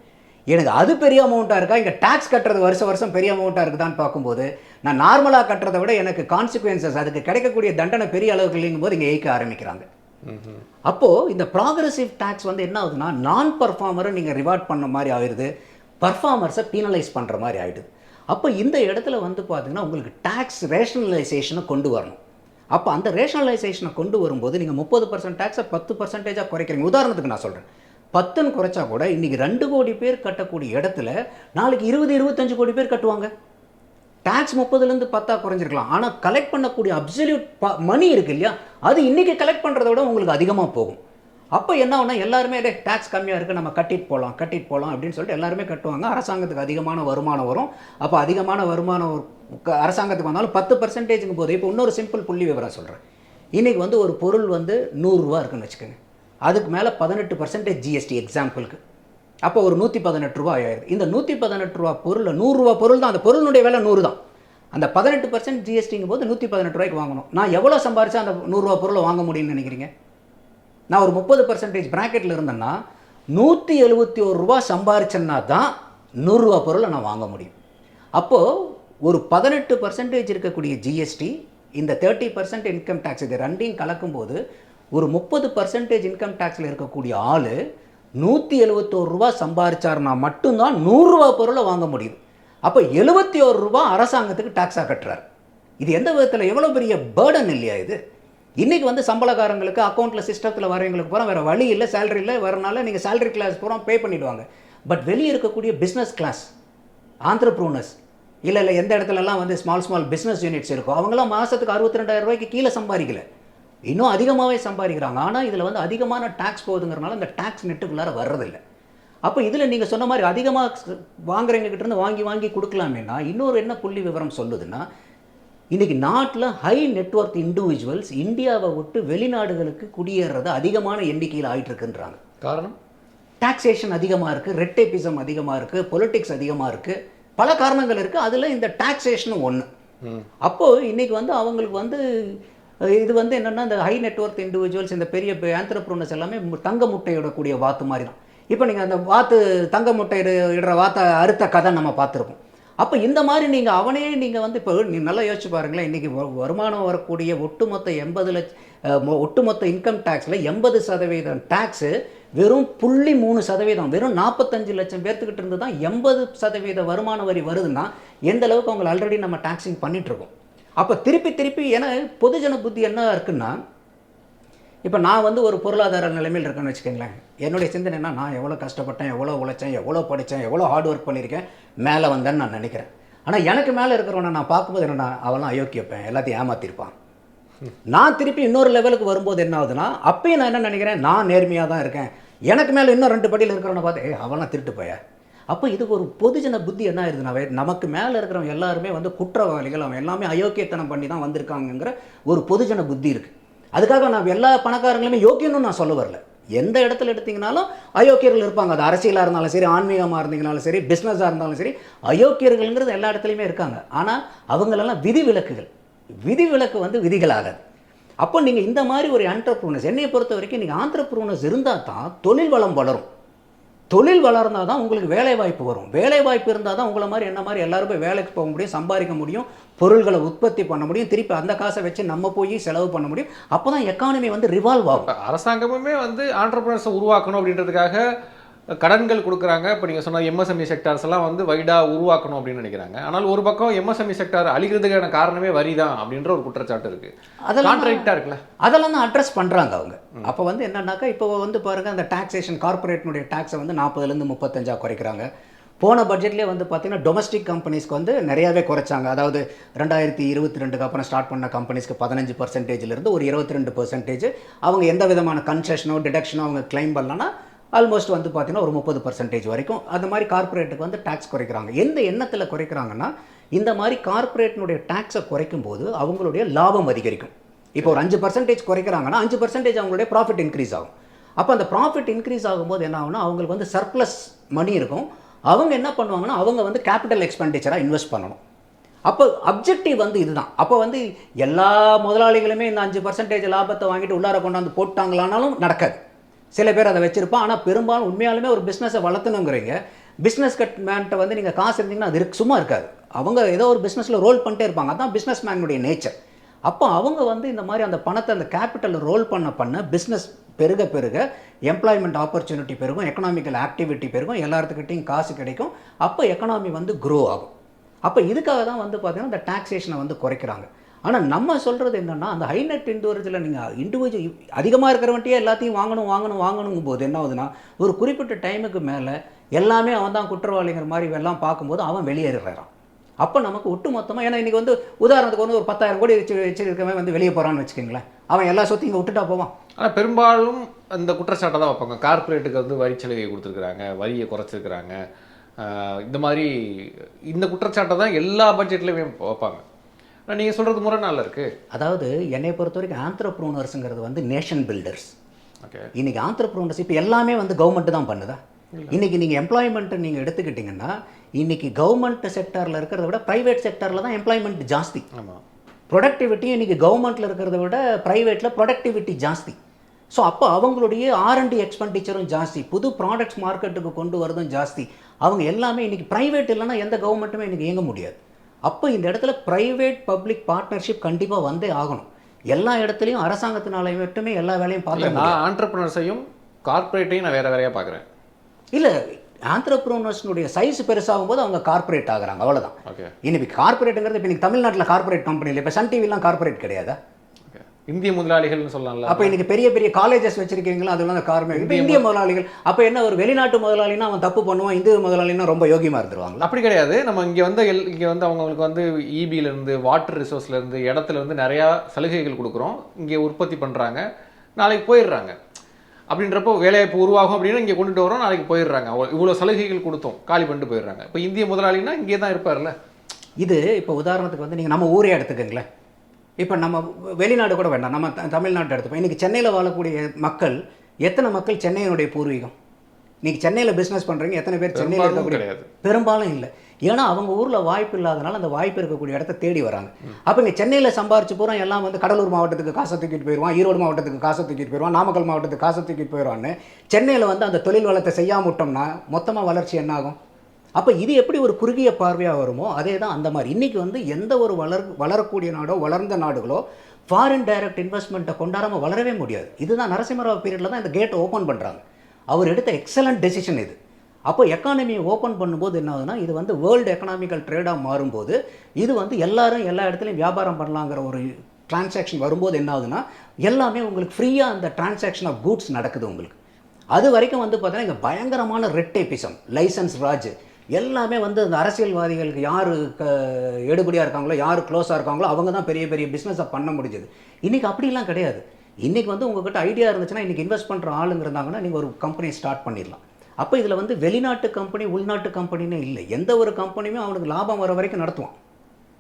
எனக்கு அது பெரிய அமௌண்ட்டாக இருக்கா, இங்கே டேக்ஸ் கட்டுறது வருஷம் பெரிய அமௌண்ட்டாக இருக்குதான்னு பார்க்கும்போது நான் நார்மலாக கட்டுறதை விட எனக்கு கான்சிக்வன்சஸ், அதுக்கு கிடைக்கக்கூடிய தண்டனை பெரிய அளவுக்கு இல்லைங்கும் போது இங்கே ஏய்க்க ஆரம்பிக்கிறாங்க. அப்போது இந்த ப்ராக்ரெசிவ் டேக்ஸ் வந்து என்ன ஆகுதுன்னா, நான் பர்ஃபார்மரை நீங்கள் ரிவார்ட் பண்ண மாதிரி ஆயிடுது, பர்ஃபார்மர்ஸை பீனலைஸ் பண்ணுற மாதிரி ஆகிடுது. அப்போ இந்த இடத்துல வந்து பார்த்தீங்கன்னா உங்களுக்கு டேக்ஸ் ரேஷனலைசேஷனை கொண்டு வரணும். அப்போ அந்த ரேஷனலைசேஷனை கொண்டு வரும்போது நீங்கள் 30% டேக்ஸை 10% குறைக்கிறீங்க. உதாரணத்துக்கு நான் சொல்கிறேன், 10ன்னு குறைச்சா கூட இன்றைக்கி 2 கோடி பேர் கட்டக்கூடிய இடத்துல நாளைக்கு 20-25 கோடி பேர் கட்டுவாங்க. டேக்ஸ் 30லேருந்து 10 குறைஞ்சிருக்கலாம், ஆனால் கலெக்ட் பண்ணக்கூடிய அப்சல்யூட் மணி இருக்குது இல்லையா, அது இன்றைக்கி கலெக்ட் பண்ணுறத விட உங்களுக்கு அதிகமாக போகும். அப்போ என்ன ஆகுனா எல்லாருமே டேக்ஸ் கம்மியாக இருக்குது, நம்ம கட்டிட்டு போகலாம் அப்படின்னு சொல்லிட்டு எல்லாருமே கட்டுவாங்க. அரசாங்கத்துக்கு அதிகமான வருமானம் வரும். அப்போ அதிகமான வருமானம் அரசாங்கத்துக்கு வந்தாலும் 10%ங்கும் போது, இப்போ இன்னொரு சிம்பிள் புள்ளி விவரம் சொல்கிறேன். இன்றைக்கி வந்து ஒரு பொருள் வந்து 100 ரூபா இருக்குன்னு வச்சுக்கோங்க, அதுக்கு மேலே 18% ஜிஎஸ்டி எக்ஸாம்பிளுக்கு, அப்போ ஒரு 118 ரூபா ஆயிடுது. இந்த 118 ரூபா பொருள் 100 ரூபா பொருள் தான், அந்த பொருளுடைய விலை 100 தான். அந்த 18% ஜிஎஸ்டிங்கும் போது 118 ரூபாய்க்கு வாங்கணும். நான் எவ்வளோ சம்பாரிச்சா அந்த 100 ரூபா பொருளை வாங்க முடியும்னு நினைக்கிறீங்க? நான் ஒரு 30% ப்ராக்கெட்டில் இருந்தேன்னா 171 ரூபா சம்பாரிச்சேன்னா தான் 100 ரூபா பொருளை நான் வாங்க முடியும். அப்போது ஒரு 18% இருக்கக்கூடிய ஜிஎஸ்டி, இந்த 30% இன்கம் டேக்ஸ், இது ரெண்டையும் கலக்கும்போது ஒரு 30% இன்கம் டேக்ஸில் இருக்கக்கூடிய ஆள் 171 ரூபா சம்பாரிச்சார்னா மட்டும்தான் 100 ரூபா பொருளை வாங்க முடியுது. அப்போ 71 ரூபா அரசாங்கத்துக்கு டேக்ஸாக கட்டுறாரு. இது எந்த விதத்தில் எவ்வளோ பெரிய பேர்டன் இல்லையா இது? இன்றைக்கி வந்து சம்பளக்காரங்களுக்கு அக்கௌண்ட்டில் சிஸ்டத்தில் வரவங்களுக்கு பூரா வேறு வழி இல்லை, சேலரி இல்லை, வரனால நீங்கள் சேலரி கிளாஸ் பூரா பே பண்ணிவிடுவாங்க. பட் வெளியே இருக்கக்கூடிய பிஸ்னஸ் கிளாஸ் ஆண்டர்ப்ரூனர்ஸ் இல்லை எந்த இடத்துலலாம் வந்து ஸ்மால் பிஸ்னஸ் யூனிட்ஸ் இருக்கும், அவங்களாம் மாதத்துக்கு 62,000 ரூபாய்க்கு கீழே சம்பாதிக்கல, இன்னும் அதிகமாகவே சம்பாதிக்கிறாங்க. ஆனால் இதில் வந்து அதிகமான டேக்ஸ் போகுதுங்கிறனால இந்த டேக்ஸ் நெட்டுக்குள்ளார வர்றதில்லை. அப்போ இதில் நீங்கள் சொன்ன மாதிரி அதிகமாக வாங்குறவங்ககிட்டேருந்து வாங்கி கொடுக்கலாமேனா இன்னொரு என்ன புள்ளி விவரம் சொல்லுதுன்னா, இன்றைக்கி நாட்டில் ஹை நெட்வொர்க் இண்டிவிஜுவல்ஸ் இந்தியாவை விட்டு வெளிநாடுகளுக்கு குடியேறது அதிகமான எண்ணிக்கையில் ஆகிட்டுருக்குன்றாங்க. காரணம் டாக்ஸேஷன் அதிகமாக இருக்குது, ரெட் டேபிசம் அதிகமாக இருக்குது, பொலிட்டிக்ஸ் அதிகமாக இருக்குது, பல காரணங்கள் இருக்குது. அதில் இந்த டாக்ஸேஷனும் ஒன்று. அப்போது இன்றைக்கி வந்து அவங்களுக்கு வந்து இது வந்து என்னென்னா, இந்த ஹை நெட்வொர்க் இண்டிவிஜுவல்ஸ், இந்த பெரிய ஆண்டர்ப்ரூனர்ஸ் எல்லாமே தங்க முட்டையிடக்கூடிய வாத்து மாதிரி தான். இப்போ நீங்கள் அந்த வாத்து தங்க முட்டை இடுற வாத்தை அறுத்த கதை நம்ம பார்த்துருப்போம். அப்போ இந்த மாதிரி நீங்கள் வந்து இப்போ நீங்கள் நல்லா யோசிச்சு பாருங்களேன், இன்றைக்கி வருமானம் வரக்கூடிய ஒட்டுமொத்த இன்கம் டேக்ஸில் 80% டேக்ஸு வெறும் 0.3%, வெறும் 45 லட்சம் பேர்த்துக்கிட்ட இருந்து தான் 80% வருமான வரி வருதுன்னா எந்த அளவுக்கு அவங்க ஆல்ரெடி நம்ம டேக்ஸிங் பண்ணிகிட்ருக்கோம். அப்போ திருப்பி ஏன்னா பொதுஜன புத்தி என்ன இருக்குன்னா, இப்போ நான் வந்து ஒரு பொருளாதார நிலைமையில் இருக்கேன்னு வச்சுக்கோங்களேன், என்னுடைய சிந்தனை என்ன, நான் எவ்வளோ கஷ்டப்பட்டேன், எவ்வளோ உழைச்சேன், எவ்வளோ படித்தேன், எவ்வளோ ஹார்ட் ஒர்க் பண்ணியிருக்கேன், மேலே வந்தேன்னு நான் நினைக்கிறேன். ஆனால் எனக்கு மேலே இருக்கிறவனை நான் பார்க்கும்போது என்னென்னா, அவெல்லாம் அயோக்கியப்பேன், எல்லாத்தையும் ஏமாற்றிருப்பான். நான் திருப்பி இன்னொரு லெவலுக்கு வரும்போது என்ன ஆகுதுன்னா, அப்பயும் நான் என்ன நினைக்கிறேன், நான் நேர்மையாக தான் இருக்கேன், எனக்கு மேலே இன்னும் 2 படியில் இருக்கிறவனை பார்த்து அவெல்லாம் திருட்டு போய. அப்போ இது ஒரு பொதுஜன புத்தி என்ன ஆயிடுதுனாவே, நமக்கு மேலே இருக்கிறவங்க எல்லாருமே வந்து குற்றவாளிகள், அவன் எல்லாமே அயோக்கியத்தனம் பண்ணி தான் வந்திருக்காங்கிற ஒரு பொதுஜன புத்தி இருக்குது. அதுக்காக நான் எல்லா பணக்காரங்களுமே யோக்கியன்னு நான் சொல்ல வரல. எந்த இடத்துல எடுத்திங்கனாலும் அயோக்கியர்கள் இருப்பாங்க. அது அரசியலாக இருந்தாலும் சரி, ஆன்மீகமாக இருந்தீங்கனாலும் சரி, பிஸ்னஸாக இருந்தாலும் சரி, அயோக்கியர்கள்ங்கிறது எல்லா இடத்துலையுமே இருக்காங்க. ஆனால் அவங்களெல்லாம் விதிவிலக்குகள். விதிவிலக்கு வந்து விதிகளாகாது. அப்போ நீங்கள் இந்த மாதிரி ஒரு ஆண்டர்ப்ரூனர்ஸ், என்னை பொறுத்த வரைக்கும் நீங்கள் ஆண்டர்ப்ரூனர்ஸ் இருந்தால் தான் தொழில் வளம் வளரும். தொழில் வளர்ந்தால் தான் உங்களுக்கு வேலை வாய்ப்பு வரும். வேலை வாய்ப்பு இருந்தால் தான் உங்களை மாதிரி என்ன மாதிரி எல்லாருமே வேலைக்கு போக முடியும், சம்பாதிக்க முடியும், பொருள்களை உற்பத்தி பண்ண முடியும், திருப்பி அந்த காசை வச்சு நம்ம போய் செலவு பண்ண முடியும். அப்போ தான் எக்கானமி வந்து ரிவால்வ் ஆகும். அரசாங்கமுமே வந்து ஆண்டர்ப்ரனர்ஸை உருவாக்கணும் அப்படின்றதுக்காக கடன்கள் கொடுக்குறாங்க. இப்போ நீங்கள் சொன்ன எம்எஸ்எம்இ செக்டார்ஸ் எல்லாம் வந்து வைடாக உருவாக்கணும் அப்படின்னு நினைக்கிறாங்க. ஆனால் ஒரு பக்கம் எம்எஸ்எம்இ செக்டார் அழிக்கிறதுக்கான காரணமே வரி தான் அப்படின்ற ஒரு குற்றச்சாட்டு இருக்குது. அதெல்லாம் கான்ட்ராக்டாக இருக்குல்ல, அதெல்லாம் தான் அட்ரஸ் பண்ணுறாங்க அவங்க. அப்போ வந்து என்னன்னாக்கா, இப்போ வந்து பாருங்கள், அந்த டாக்ஸேஷன் கார்பரேட்னுடைய டேக்ஸை வந்து 40லேருந்து 35 குறைக்கிறாங்க. போன பட்ஜெட்லேயே வந்து பார்த்திங்கன்னா டொமஸ்டிக் கம்பெனிஸ்க்கு வந்து நிறையாவே குறைச்சாங்க. அதாவது 2022 அப்புறம் ஸ்டார்ட் பண்ண கம்பெனிஸ்க்கு 15%லேருந்து ஒரு 22% அவங்க எந்த விதமான கன்செஷனோ டிடக்ஷனோ அவங்க கிளைம் பண்ணலன்னா ஆல்மோஸ்ட் வந்து பார்த்திங்கன்னா ஒரு 30% வரைக்கும் அந்த மாதிரி கார்பரேட்டுக்கு வந்து டேக்ஸ் குறைக்கிறாங்க. எந்த எண்ணத்தில் குறைக்கிறாங்கன்னா, இந்த மாதிரி கார்பரேட்னுடைய டேக்ஸை குறைக்கும் போது அவங்களுடைய லாபம் அதிகரிக்கும். இப்போ ஒரு 5% குறைக்கிறாங்கன்னா 5% அவங்களுடைய ப்ராஃபிட் இன்க்ரீஸ் ஆகும். அப்போ அந்த ப்ராஃபிட் இன்க்ரீஸ் ஆகும்போது என்ன ஆகும்னா அவங்களுக்கு வந்து சர்ப்ளஸ் மணி இருக்கும். அவங்க என்ன பண்ணுவாங்கன்னா அவங்க வந்து கேபிட்டல் எக்ஸ்பெண்டிச்சராக இன்வெஸ்ட் பண்ணணும். அப்போ அப்ஜெக்டிவ் வந்து இதுதான். அப்போ வந்து எல்லா முதலாளிகளுமே இந்த 5% லாபத்தை வாங்கிட்டு உள்ளார கொண்டாந்து போட்டாங்களானாலும் நடக்காது. சில பேர் அதை வச்சிருப்பான். ஆனால் பெரும்பாலும் உண்மையாலுமே ஒரு பிஸ்னஸை வளர்த்தணுங்கிறீங்க, பிஸ்னஸ் மேன்ட்ட வந்து நீங்கள் காசு இருந்தீங்கன்னா அது சும்மா இருக்காது. அவங்க ஏதோ ஒரு பிஸ்னஸில் ரோல் பண்ணிட்டே இருப்பாங்க. அதுதான் பிஸ்னஸ் மேனுடைய நேச்சர். அப்போ அவங்க வந்து இந்த மாதிரி அந்த பணத்தை அந்த கேபிட்டலில் ரோல் பண்ண பிஸ்னஸ் பெருக பெருக எம்ப்ளாய்மெண்ட் ஆப்பர்ச்சுனிட்டி பெருகும், எக்கனாமிக்கல் ஆக்டிவிட்டி பெருகும், எல்லாத்துக்கிட்டையும் காசு கிடைக்கும். அப்போ எக்கனாமி வந்து க்ரோ ஆகும். அப்போ இதுக்காக தான் வந்து பார்த்தீங்கன்னா இந்த டாக்ஸேஷனை வந்து குறைக்கிறாங்க. ஆனால் நம்ம சொல்கிறது என்னென்னா அந்த ஹை நெட் இண்டிவிஜுவலில் நீங்கள் இண்டிவிஜுவல் அதிகமாக இருக்கிறவன்ட்டே எல்லாத்தையும் வாங்கணும் போது என்ன ஆகுதுன்னா ஒரு குறிப்பிட்ட டைமுக்கு மேலே எல்லாமே அவன் தான் குற்றவாளிங்கிற மாதிரி எல்லாம் பார்க்கும்போது அவன் வெளியேறான். அப்போ நமக்கு ஒட்டு மொத்தமாக ஏன்னா இன்றைக்கி வந்து உதாரணத்துக்கு வந்து ஒரு 10,000 கோடி வச்சிருக்கவன் வந்து வெளியே போகிறான்னு வச்சுக்கோங்களேன், அவன் எல்லா சொத்தையும் இங்கே விட்டுட்டா போவான். ஆனால் பெரும்பாலும் அந்த குற்றச்சாட்டை தான் வைப்பாங்க. கார்ப்பரேட்டுக்கு வந்து வரி சலுகை கொடுத்துருக்குறாங்க, வரியை குறைச்சிருக்கிறாங்க, இந்த மாதிரி இந்த குற்றச்சாட்டை தான் எல்லா பட்ஜெட்லையுமே வைப்பாங்க. ஆனால் நீங்கள் சொல்கிறது முறை நல்லா இருக்குது. அதாவது என்னை பொறுத்த வரைக்கும் ஆந்த்ரப்ரூனர்ஸுங்கிறது வந்து நேஷன் பில்டர்ஸ். ஓகே, இன்றைக்கி ஆந்த்ரப்ரூனர்ஸ் இப்போ எல்லாமே வந்து கவர்மெண்ட்டு தான் பண்ணுதா? இன்றைக்கி நீங்கள் எம்ப்ளாய்மெண்ட்டை நீங்கள் எடுத்துக்கிட்டிங்கன்னா இன்றைக்கி கவர்மெண்ட் செக்டாரில் இருக்கிறத விட ப்ரைவேட் செக்டாரில் தான் எம்ப்ளாய்மெண்ட் ஜாஸ்தி. ஆமாம், ப்ரொடக்டிவிட்டியும் இன்றைக்கி கவர்மெண்ட்டில் இருக்கிறத விட ப்ரைவேட்டில் ப்ரொடக்டிவிட்டி ஜாஸ்தி. ஸோ அப்போ அவங்களுடைய R&D எக்ஸ்பெண்டிச்சரும் ஜாஸ்தி, புது ப்ராடக்ட்ஸ் மார்க்கெட்டுக்கு கொண்டு வரதும் ஜாஸ்தி. அவங்க எல்லாமே இன்றைக்கி ப்ரைவேட் இல்லைன்னா எந்த கவர்மெண்ட்டுமே இன்றைக்கி இயங்க முடியாது. அப்போ இந்த இடத்துல ப்ரைவேட் பப்ளிக் பார்ட்னர்ஷிப் கண்டிப்பாக வந்தே ஆகணும். எல்லா இடத்துலையும் அரசாங்கத்தினால மட்டுமே எல்லா வேலையும் பார்க்க நான் ஆண்டர்பிரினர்ஸையும் கார்ப்பரேட்டையும் நான் வேறு வேறையாக பார்க்குறேன். இல்லை, ஆந்த்ரப்ரூனர்ஸ்னுடைய சைஸ் பெருசாகும் போது அவங்க கார்ப்பரேட் ஆகுறாங்க, அவ்வளோதான். ஓகே, இன்னைக்கு கார்ப்பரேட்டுங்கிறது இப்போ இன்னைக்கு தமிழ்நாட்டில் கார்ப்பரேட் கம்பெனி இல்லை. இப்போ சன் டிவிலாம் கார்ப்பரேட் கிடையாதா? இந்திய முதலாளிகள்னு சொல்லலாம்ல. அப்போ இன்னைக்கு பெரிய பெரிய காலேஜஸ் வச்சிருக்கீங்களா, அதெல்லாம் அந்த கார்ப்பரேட். இப்போ இந்திய முதலாளிகள். அப்போ என்ன ஒரு வெளிநாட்டு முதலாளினா அவன் தப்பு பண்ணுவான், இந்திய முதலாளினா ரொம்ப யோகியமாக இருந்துருவாங்க? அப்படி கிடையாது. நம்ம இங்கே வந்து அவங்களுக்கு வந்து இபியிலேருந்து வாட்டர் ரிசோர்ஸ்லேருந்து இடத்துலேருந்து நிறையா சலுகைகள் கொடுக்குறோம். இங்கே உற்பத்தி பண்ணுறாங்க, நாளைக்கு போயிடுறாங்க. அப்படின்றப்போ வேலைவாய்ப்பு உருவாகும் அப்படின்னு இங்கே கொண்டுட்டு வரோம், நாளைக்கு போயிடுறாங்க. இவ்வளோ சலுகைகள் கொடுத்தோம், காலி பண்ணிட்டு போயிடுறாங்க. இப்போ இந்திய முதலாளினா இங்கே தான் இருப்பார்ல. இது இப்போ உதாரணத்துக்கு வந்து நீங்கள் நம்ம ஊரே எடுத்துக்கங்களேன். இப்போ நம்ம வெளிநாடு கூட வேண்டாம், நம்ம தமிழ்நாட்டை எடுத்துப்போம். இன்றைக்கி சென்னையில் வாழக்கூடிய மக்கள் எத்தனை மக்கள் சென்னையினுடைய பூர்வீகம்? இன்றைக்கி சென்னையில் பிஸ்னஸ் பண்ணுறீங்க எத்தனை பேர் சென்னையில் இருக்கக்கூடிய? பெரும்பாலும் இல்லை. ஏன்னா அவங்க ஊரில் வாய்ப்பு இல்லாதனால அந்த வாய்ப்பு இருக்கக்கூடிய இடத்த தேடி வராங்க. அப்போ இங்கே சென்னையில் சம்பாரிச்சு போகிறோம் எல்லாம் வந்து கடலூர் மாவட்டத்துக்கு காசை தூக்கிட்டு போயிடுவான், ஈரோடு மாவட்டத்துக்கு காசை தூக்கிட்டு போயிடுவான், நாமக்கல் மாவட்டத்துக்கு காசை தூக்கிட்டு போயிடுவான்னு சென்னையில் வந்து அந்த தொழில் வளத்தை செய்யாமட்டோம்னா மொத்தமாக வளர்ச்சி என்ன ஆகும்? அப்போ இது எப்படி ஒரு குறுகிய பார்வையாக வருமோ அதே தான் அந்த மாதிரி இன்றைக்கி வந்து எந்த ஒரு வளரக்கூடிய நாடோ வளர்ந்த நாடுகளோ ஃபாரின் டைரக்ட் இன்வெஸ்ட்மெண்ட்டை கொண்டாடாமல் வளரவே முடியாது. இதுதான் நரசிம்மராவ் பீரியடில் தான் இந்த கேட்டை ஓப்பன் பண்ணுறாங்க. அவர் எடுத்த எக்ஸலண்ட் டெசிஷன் இது. அப்போ எக்கானமியை ஓப்பன் பண்ணும்போது என்ன ஆகுதுன்னா இது வந்து வேர்ல்டு எக்கனாமிக்கல் ட்ரேடாக மாறும்போது இது வந்து எல்லாரும் எல்லா இடத்துலையும் வியாபாரம் பண்ணலாங்கிற ஒரு டிரான்சாக்ஷன் வரும்போது என்ன ஆகுதுன்னா எல்லாமே உங்களுக்கு ஃப்ரீயாக அந்த டிரான்சாக்ஷன் ஆஃப் கூட்ஸ் நடக்குது உங்களுக்கு. அது வரைக்கும் வந்து பார்த்தீங்கன்னா இங்கே பயங்கரமான ரெட் டேப்பிசம், லைசன்ஸ் ராஜ் எல்லாமே வந்து அந்த அரசியல்வாதிகளுக்கு யார் எடுபடியாக இருக்காங்களோ யார் க்ளோஸாக இருக்காங்களோ அவங்க தான் பெரிய பெரிய பிஸ்னஸை பண்ண முடிஞ்சது. இன்றைக்கி அப்படிலாம் கிடையாது. இன்றைக்கி வந்து உங்கள்கிட்ட ஐடியா இருந்துச்சுன்னா இன்றைக்கி இன்வெஸ்ட் பண்ணுற ஆளுங்க இருந்தாங்கன்னா நீங்கள் ஒரு கம்பெனி ஸ்டார்ட் பண்ணிடலாம். அப்போ இதில் வந்து வெளிநாட்டு கம்பெனி உள்நாட்டு கம்பெனின்னு இல்லை, எந்த ஒரு கம்பெனியுமே அவனுக்கு லாபம் வர வரைக்கும் நடத்துவான்.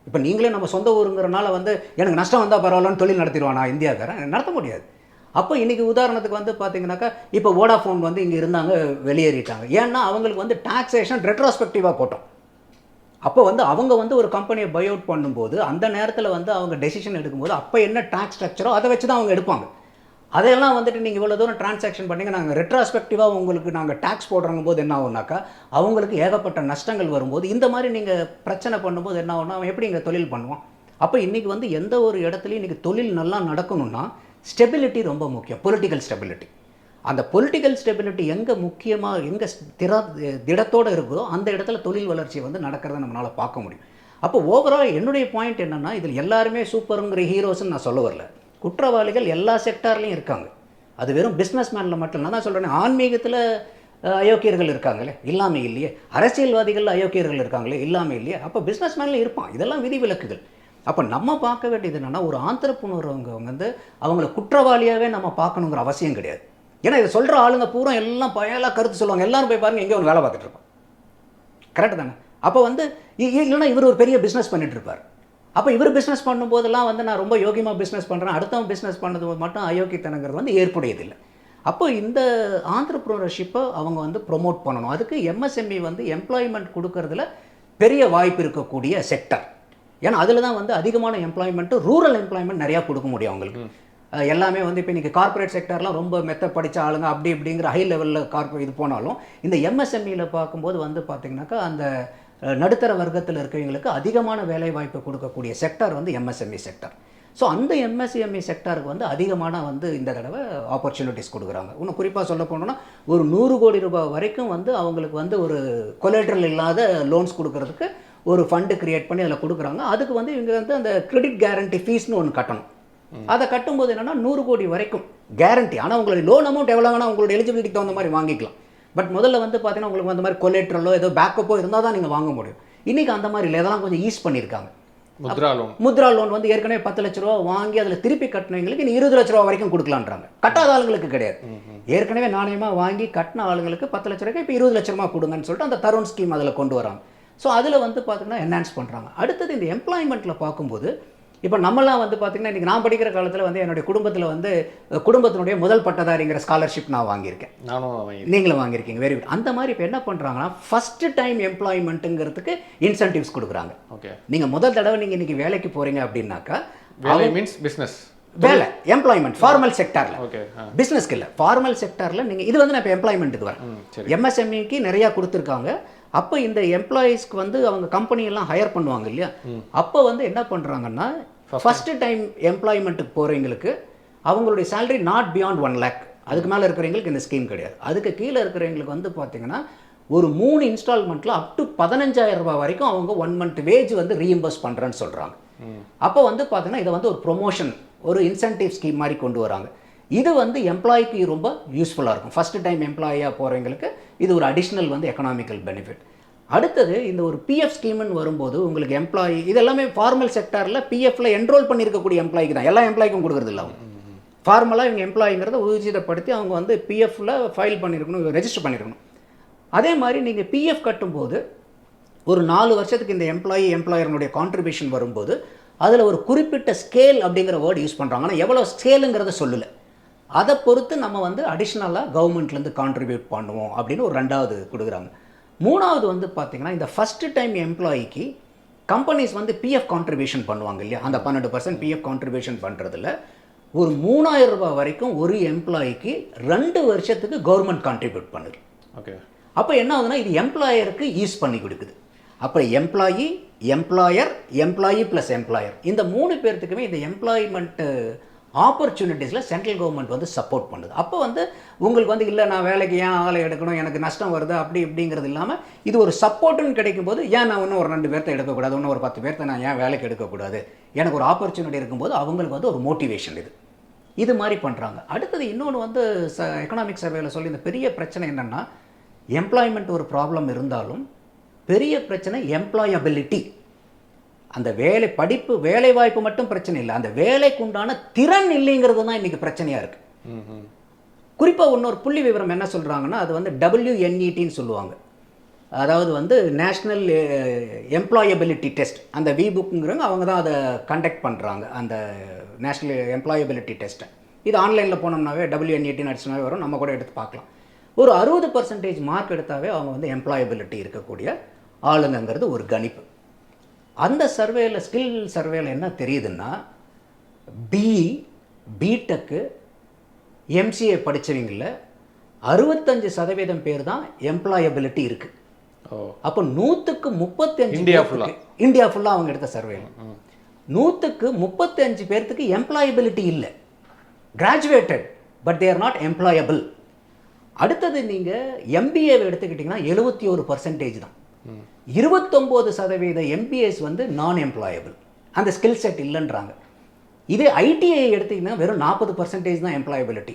இப்போ நீங்களே நம்ம சொந்த ஊருங்கிறனால வந்து எனக்கு நஷ்டம் வந்தால் பரவாயில்லன்னு தொழில் நடத்திடுவானா இந்தியாக்காரன்? நடத்த முடியாது. அப்போ இன்றைக்கி உதாரணத்துக்கு வந்து பார்த்தீங்கன்னாக்கா இப்போ வோடாஃபோன் வந்து இங்கே இருந்தாங்க, வெளியேறிட்டாங்க. ஏன்னா அவங்களுக்கு வந்து டாக்ஸேஷன் ரெட்ரோஸ்பெக்டிவாக போட்டோம். அப்போ வந்து அவங்க வந்து ஒரு கம்பெனியை பை அவுட் பண்ணும்போது அந்த நேரத்தில் வந்து அவங்க டெசிஷன் எடுக்கும்போது அப்போ என்ன டாக்ஸ் ஸ்ட்ரக்சரோ அதை வச்சு தான் அவங்க எடுப்பாங்க. அதையெல்லாம் வந்துட்டு நீங்கள் இவ்வளோ தூரம் டிரான்சாக்ஷன் பண்ணிங்க நாங்கள் ரெட்ராஸ்பெக்டிவாக உங்களுக்கு நாங்கள் டேக்ஸ் போடுறங்க போது என்ன ஆகுனாக்கா அவங்களுக்கு ஏகப்பட்ட நஷ்டங்கள் வரும்போது இந்த மாதிரி நீங்கள் பிரச்சனை பண்ணும்போது என்ன ஆகுனா அவன் எப்படி இங்கே தொழில் பண்ணுவான்? அப்போ இன்றைக்கி வந்து எந்த ஒரு இடத்துலையும் இன்றைக்கி தொழில் நல்லா நடக்கணும்னா ஸ்டெபிலிட்டி ரொம்ப முக்கியம், பொலிட்டிக்கல் ஸ்டெபிலிட்டி. அந்த பொலிட்டிக்கல் ஸ்டெபிலிட்டி எங்கே முக்கியமாக எங்கே திடத்தோடு இருக்குதோ அந்த இடத்துல தொழில் வளர்ச்சி வந்து நடக்கிறத நம்மளால் பார்க்க முடியும். அப்போ ஓவரால் என்னுடைய பாயிண்ட் என்னென்னா இதில் எல்லாருமே சூப்பருங்கிற ஹீரோஸ்ன்னு நான் சொல்ல வரல. குற்றவாளிகள் எல்லா செக்டார்லையும் இருக்காங்க. அது வெறும் பிஸ்னஸ் மேனில் மட்டும் இல்லை. நான் தான் சொல்கிறேன், ஆன்மீகத்தில் அயோக்கியர்கள் இருக்காங்களே, இல்லாமல் இல்லையே. அரசியல்வாதிகள் அயோக்கியர்கள் இருக்காங்களே, இல்லாமல் இல்லையே. அப்போ பிஸ்னஸ் மேனில் இருப்பான். இதெல்லாம் விதிவிலக்குகள். அப்போ நம்ம பார்க்க வேண்டியது என்னென்னா ஒரு ஆந்திரப்புணர் அவங்க வந்து அவங்கள குற்றவாளியாகவே நம்ம பார்க்கணுங்கிற அவசியம் கிடையாது. ஏன்னா இதை சொல்கிற ஆளுங்க பூரா எல்லாம் பயலாக கருத்து சொல்லுவாங்க. எல்லாரும் போய் பாருங்கள் எங்கேயோ ஒன்று வேலை பார்த்துட்டு இருப்பான். கரெக்டு தானே? அப்போ வந்து இல்லைன்னா இவர் ஒரு பெரிய பிஸ்னஸ் பண்ணிட்டு இருப்பார். அப்போ இவர் பிஸ்னஸ் பண்ணும்போதெல்லாம் வந்து நான் ரொம்ப யோகியமாக பிஸ்னஸ் பண்ணுறேன், அடுத்தவன் பிஸ்னஸ் பண்ணது மட்டும் அயோக்கியத்தனங்கிறது வந்து ஏற்புடையதில்லை. அப்போ இந்த ஆண்டர்ப்ரனர்ஷிப்பை அவங்க வந்து ப்ரொமோட் பண்ணணும். அதுக்கு எம்எஸ்எம்இ வந்து எம்ப்ளாய்மெண்ட் கொடுக்கறதுல பெரிய வாய்ப்பு இருக்கக்கூடிய செக்டர். ஏன்னா அதில் தான் வந்து அதிகமான எம்ப்ளாய்மெண்ட்டு, ரூரல் எம்ப்ளாய்மெண்ட் நிறையா கொடுக்க முடியும் அவங்களுக்கு. எல்லாமே வந்து இப்போ இன்றைக்கி கார்ப்பரேட் செக்டர்லாம் ரொம்ப மெத்த படித்த ஆளுங்க அப்படி இப்படிங்கிற ஹை லெவலில் கார்ப்பரேட் இது போனாலும் இந்த எம்எஸ்எம்இயில் பார்க்கும்போது வந்து பார்த்திங்கனாக்கா அந்த நடுத்தர வர்க்கத்தில் இருக்கிறவங்களுக்கு அதிகமான வேலை வாய்ப்பு கொடுக்கக்கூடிய செக்டர் வந்து எம்எஸ்எம்இ செக்டர். ஸோ அந்த எம்எஸ்எம்இ செக்டருக்கு வந்து அதிகமான வந்து இந்த தடவை ஆப்பர்ச்சுனிட்டிஸ் கொடுக்குறாங்க. இன்னும் குறிப்பாக சொல்ல போனோன்னா ஒரு 100 கோடி ரூபாய் வரைக்கும் வந்து அவங்களுக்கு வந்து ஒரு கொலேட்ரல் இல்லாத லோன்ஸ் கொடுக்கறதுக்கு ஒரு ஃபண்டு கிரியேட் பண்ணி அதில் கொடுக்குறாங்க. அதுக்கு வந்து இவங்க வந்து அந்த கிரெடிட் கேரண்டி ஃபீஸ்னு ஒன்று கட்டணும். அதை கட்டும்போது என்னென்னா 100 கோடி வரைக்கும் கேரண்டி. ஆனால் உங்களுடைய லோன் அமௌண்ட் எவ்வளோ வேணால் உங்களோட எலிஜிபிலிட்டிக்கு தகுந்த மாதிரி வாங்கிக்கலாம். பட் முதல்ல வந்து பார்த்தீங்கன்னா உங்களுக்கு அந்த மாதிரி கொலேட்ரலோ ஏதோ பேக்கப்போ இருந்தால் தான் நீங்கள் வாங்க முடியும். இன்றைக்கி அந்த மாதிரி இல்லை, இதெல்லாம் கொஞ்சம் ஈஸ் பண்ணியிருக்காங்க. முத்ரா லோன் வந்து ஏற்கனவே 10 லட்ச ரூபா வாங்கி அதில் திருப்பி கட்டினவங்களுக்கு நீ 20 லட்ச ரூபா வரைக்கும் கொடுக்கலான்றாங்க. கட்டாத ஆளுங்களுக்கு கிடையாது. ஏற்கனவே நாணயமாக வாங்கி கட்டின ஆளுங்களுக்கு 10 லட்ச ரூபாய்க்கு இப்போ 20 லட்ச ரூபா கொடுங்கன்னு சொல்லிட்டு அந்த தருண் ஸ்கீம் அதில் கொண்டு வராங்க. ஸோ அதில் வந்து பார்த்திங்கன்னா என்ஹான்ஸ் பண்ணுறாங்க. அடுத்தது இந்த எம்ப்ளாய்மெண்ட்டில் பார்க்கும்போது இப்போ நம்மளாம் வந்து பார்த்திங்கன்னா இன்றைக்கி நான் படிக்கிற காலத்தில் வந்து என்னுடைய குடும்பத்தில் வந்து குடும்பத்தினுடைய முதல் பட்டதாரிங்கிற ஸ்காலர்ஷிப் நான் வாங்கியிருக்கேன். நீங்களும் வாங்கியிருக்கீங்க. Very good. அந்த மாதிரி இப்போ என்ன பண்ணுறாங்கன்னா ஃபஸ்ட்டு டைம் எம்ப்ளாய்மெண்ட்டுங்கிறதுக்கு இன்சென்டிவ்ஸ் கொடுக்குறாங்க. ஓகே, நீங்கள் முதல் தடவை நீங்கள் இன்றைக்கி வேலைக்கு போகிறீங்க அப்படின்னாக்கா மீன்ஸ் பிஸ்னஸ் வேலை எம்ப்ளாய்மெண்ட் ஃபார்மல் செக்டாரில். ஓகே, பிஸ்னஸ்க்கு இல்லை, ஃபார்மல் செக்டாரில் நீங்கள் இது வந்து நான் இப்போ எம்ப்ளாய்மெண்ட்டுக்கு வரேன். எம்எஸ்எம்இக்கு நிறையா கொடுத்துருக்காங்க. அப்போ இந்த எம்ப்ளாயீஸ்க்கு வந்து அவங்க கம்பெனியெல்லாம் ஹையர் பண்ணுவாங்க இல்லையா, அப்போ வந்து என்ன பண்ணுறாங்கன்னா ஃபஸ்ட்டு டைம் எம்ப்ளாய்மெண்ட்டுக்கு போகிறவங்களுக்கு அவங்களுடைய சேலரி நாட் பியாண்ட் 1 lakh. அதுக்கு மேலே இருக்கிறவங்களுக்கு இந்த ஸ்கீம் கிடையாது. அதுக்கு கீழே இருக்கிறவங்களுக்கு வந்து பார்த்திங்கன்னா ஒரு 3 இன்ஸ்டால்மெண்ட்டில் அப் டு 15,000 ரூபாய் வரைக்கும் அவங்க 1 month வேஜ் வந்து ரீஎம்பர்ஸ் பண்ணுறேன்னு சொல்கிறாங்க. அப்போ வந்து பார்த்தீங்கன்னா இதை வந்து ஒரு ப்ரொமோஷன், ஒரு இன்சென்டிவ் ஸ்கீம் மாதிரி கொண்டு வராங்க. இது வந்து எம்ப்ளாய்க்கு ரொம்ப யூஸ்ஃபுல்லாக இருக்கும். ஃபஸ்ட்டு டைம் எம்ப்ளாயாக போகிறவங்களுக்கு இது ஒரு அடிஷ்னல் வந்து எக்கனாமிக்கல் பெனிஃபிட். அடுத்தது இந்த ஒரு பிஎஃப் ஸ்கீம்னு வரும்போது உங்களுக்கு எம்ப்ளாயி இது எல்லாமே ஃபார்மல் செக்டாரில் பிஎஃப்ல என்ரோல் பண்ணியிருக்கக்கூடிய எம்ப்ளாய்க்கு தான், எல்லா எம்ப்ளாய்க்கும் கொடுக்குறது இல்லை. அவங்க ஃபார்மலாக இவங்க எம்ப்ளாயிங்கிறத ஊர்ஜிதப்படுத்தி அவங்க வந்து பிஎஃப்ல ஃபைல் பண்ணியிருக்கணும், ரெஜிஸ்டர் பண்ணியிருக்கணும். அதே மாதிரி நீங்கள் பிஎஃப் கட்டும்போது ஒரு 4 வருஷத்துக்கு இந்த எம்ப்ளாயருடைய கான்ட்ரிபியூஷன் வரும்போது அதில் ஒரு குறிப்பிட்ட ஸ்கேல் அப்படிங்கிற வேர்டு யூஸ் பண்ணுறாங்க. ஆனால் எவ்வளோ ஸ்கேலுங்கிறத சொல்லலை. அதை பொறுத்து நம்ம வந்து அடிஷ்னலாக கவர்மெண்ட்லேருந்து கான்ட்ரிபியூட் பண்ணுவோம் அப்படின்னு ஒரு 2வது கொடுக்குறாங்க. 3வது வந்து பார்த்திங்கன்னா இந்த ஃபஸ்ட்டு டைம் எம்ப்ளாயிக்கு கம்பெனிஸ் வந்து பிஎஃப் கான்ட்ரிபியூஷன் பண்ணுவாங்க இல்லையா, அந்த 12% பிஎஃப் கான்ட்ரிபியூஷன் பண்ணுறதுல ஒரு 3,000 ரூபாய் வரைக்கும் ஒரு எம்ப்ளாயிக்கு 2 வருஷத்துக்கு கவர்மெண்ட் கான்ட்ரிபியூட் பண்ணுது. ஓகே, அப்போ என்ன ஆகுதுன்னா இது எம்ப்ளாயருக்கு யூஸ் பண்ணி கொடுக்குது. அப்போ employee, employer, employee plus employer இந்த 3 பேர்த்துக்குமே இந்த எம்ப்ளாய்மெண்ட்டு ஆப்பர்ச்சுனிட்டிஸில் சென்ட்ரல் கவர்மெண்ட் வந்து சப்போர்ட் பண்ணுது. அப்போ வந்து உங்களுக்கு வந்து இல்லை நான் வேலைக்கு ஏன் ஆளை எடுக்கணும், எனக்கு நஷ்டம் வருது அப்படி இப்படிங்கிறது இல்லாமல் இது ஒரு சப்போர்ட்டுன்னு கிடைக்கும்போது ஏன் நான் இன்னும் ஒரு 2 பேர்த்த எடுக்கக்கூடாது, இன்னும் ஒரு 10 பேர்த்த நான் ஏன் வேலைக்கு எடுக்கக்கூடாது, எனக்கு ஒரு ஆப்பர்ச்சுனிட்டி இருக்கும்போது அவங்களுக்கு வந்து ஒரு மோட்டிவேஷன் இது மாதிரி பண்ணுறாங்க. அடுத்தது இன்னொன்று வந்து எக்கனாமிக் சர்வேல சொல்லி இந்த பெரிய பிரச்சனை என்னென்னா எம்ப்ளாய்மெண்ட் ஒரு ப்ராப்ளம் இருந்தாலும் பெரிய பிரச்சனை எம்ப்ளாயபிலிட்டி. அந்த வேலை வாய்ப்பு மட்டும் பிரச்சனை இல்லை, அந்த வேலைக்கு உண்டான திறன் இல்லைங்கிறது தான் இன்றைக்கி பிரச்சனையாக இருக்குது. குறிப்பாக இன்னொரு புள்ளி விவரம் என்ன சொல்கிறாங்கன்னா அது வந்து WNETன்னு சொல்லுவாங்க. அதாவது வந்து நேஷ்னல் எம்ப்ளாயபிலிட்டி டெஸ்ட். அந்த விபுக்குங்கிறவங்க அவங்க தான் அதை கண்டக்ட் பண்ணுறாங்க, அந்த நேஷ்னல் எம்ப்ளாயபிலிட்டி டெஸ்ட்டை. இது ஆன்லைனில் போனோம்னாவே WNET அடிச்சுனாவே வரும், நம்ம கூட எடுத்து பார்க்கலாம். ஒரு 60% மார்க் எடுத்தாவே அவங்க வந்து எம்ப்ளாயபிலிட்டி இருக்கக்கூடிய ஆளுங்கிறது ஒரு கணிப்பு. அந்த சர்வேல ஸ்கில் சர்வேல என்ன தெரியுதுன்னா பிடெக்கு எம்சிஏ படித்தவங்களில் 65% பேர் தான் எம்ப்ளாயபிலிட்டி இருக்குது. அப்போ 100க்கு 35 இந்தியா ஃபுல்லாக அவங்க எடுத்த சர்வேல 100க்கு 35 பேர்த்துக்கு எம்ப்ளாயபிலிட்டி இல்லை, graduated but they are not employable. அடுத்தது நீங்கள் எம்பிஏவை எடுத்துக்கிட்டிங்கன்னா 71% தான். 29% எம்பிஎஸ் வந்து நான் எம்ப்ளாயபிள், அந்த ஸ்கில் செட் இல்லைன்றாங்க. இதே ஐடிஐ எடுத்திங்கன்னா வெறும் 40% தான் எம்ப்ளாயபிலிட்டி.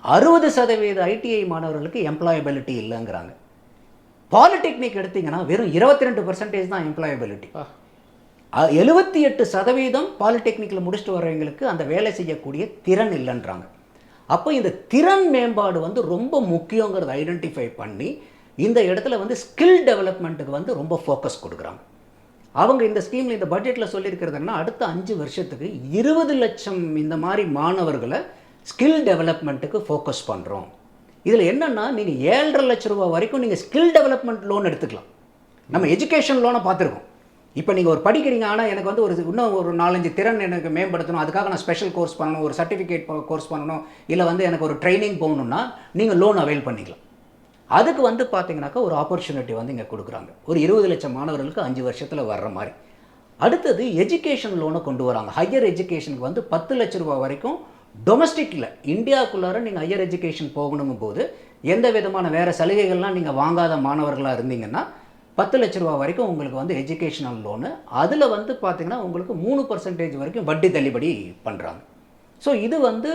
60% ஐடிஐ மாணவர்களுக்கு எம்ப்ளாயபிலிட்டி இல்லைங்கிறாங்க. பாலிடெக்னிக் எடுத்திங்கன்னா வெறும் 22% தான் எம்ப்ளாயபிலிட்டி. 78% பாலிடெக்னிக்கில் முடிச்சுட்டு வர்றவங்களுக்கு அந்த வேலை செய்யக்கூடிய திறன் இல்லைன்றாங்க. அப்போ இந்த திறன் மேம்பாடு வந்து ரொம்ப முக்கியங்கிறத ஐடென்டிஃபை பண்ணி இந்த இடத்துல வந்து ஸ்கில் டெவலப்மெண்ட்டுக்கு வந்து ரொம்ப ஃபோக்கஸ் கொடுக்குறாங்க. அவங்க இந்த ஸ்கீமில் இந்த பட்ஜெட்டில் சொல்லியிருக்கிறதுனா அடுத்த 5 வருஷத்துக்கு 20 லட்சம் இந்த மாதிரி மாணவர்களை ஸ்கில் டெவலப்மெண்ட்டுக்கு ஃபோக்கஸ் பண்ணுறோம். இதில் என்னென்னா நீங்கள் 7.5 லட்ச ரூபா வரைக்கும் நீங்கள் ஸ்கில் டெவலப்மெண்ட் லோன் எடுத்துக்கலாம். நம்ம எஜுகேஷன் லோனை பார்த்துருக்கோம். இப்போ நீங்கள் ஒரு படிக்கிறீங்க, ஆனால் எனக்கு வந்து இன்னும் ஒரு 4-5 திறன் எனக்கு மேம்படுத்தணும், அதுக்காக நான் ஸ்பெஷல் கோர்ஸ் பண்ணணும், ஒரு சர்டிஃபிகேட் கோர்ஸ் பண்ணணும், இல்லை வந்து எனக்கு ஒரு ட்ரைனிங் போகணுன்னா நீங்கள் லோன் அவைல் பண்ணிக்கலாம். அதுக்கு வந்து பார்த்தீங்கன்னாக்கா ஒரு ஆப்பர்ச்சுனிட்டி வந்து இங்கே கொடுக்குறாங்க. ஒரு 20 லட்சம் மாணவர்களுக்கு 5 வருஷத்தில் வர்ற மாதிரி. அடுத்தது எஜுகேஷன் லோனை கொண்டு வராங்க. ஹையர் எஜுகேஷனுக்கு வந்து 10 லட்ச ரூபா வரைக்கும் டொமஸ்டிக்கில் இந்தியாவுக்குள்ளார நீங்கள் ஹையர் எஜுகேஷன் போகணுங்கும் போது எந்த விதமான வேறு சலுகைகள்லாம் நீங்கள் வாங்காத மாணவர்களாக இருந்தீங்கன்னா 10 லட்ச ரூபா வரைக்கும் உங்களுக்கு வந்து எஜுகேஷனல் லோனு. அதில் வந்து பார்த்திங்கன்னா உங்களுக்கு 3% வரைக்கும் வட்டி தள்ளுபடி பண்ணுறாங்க. ஸோ இது வந்து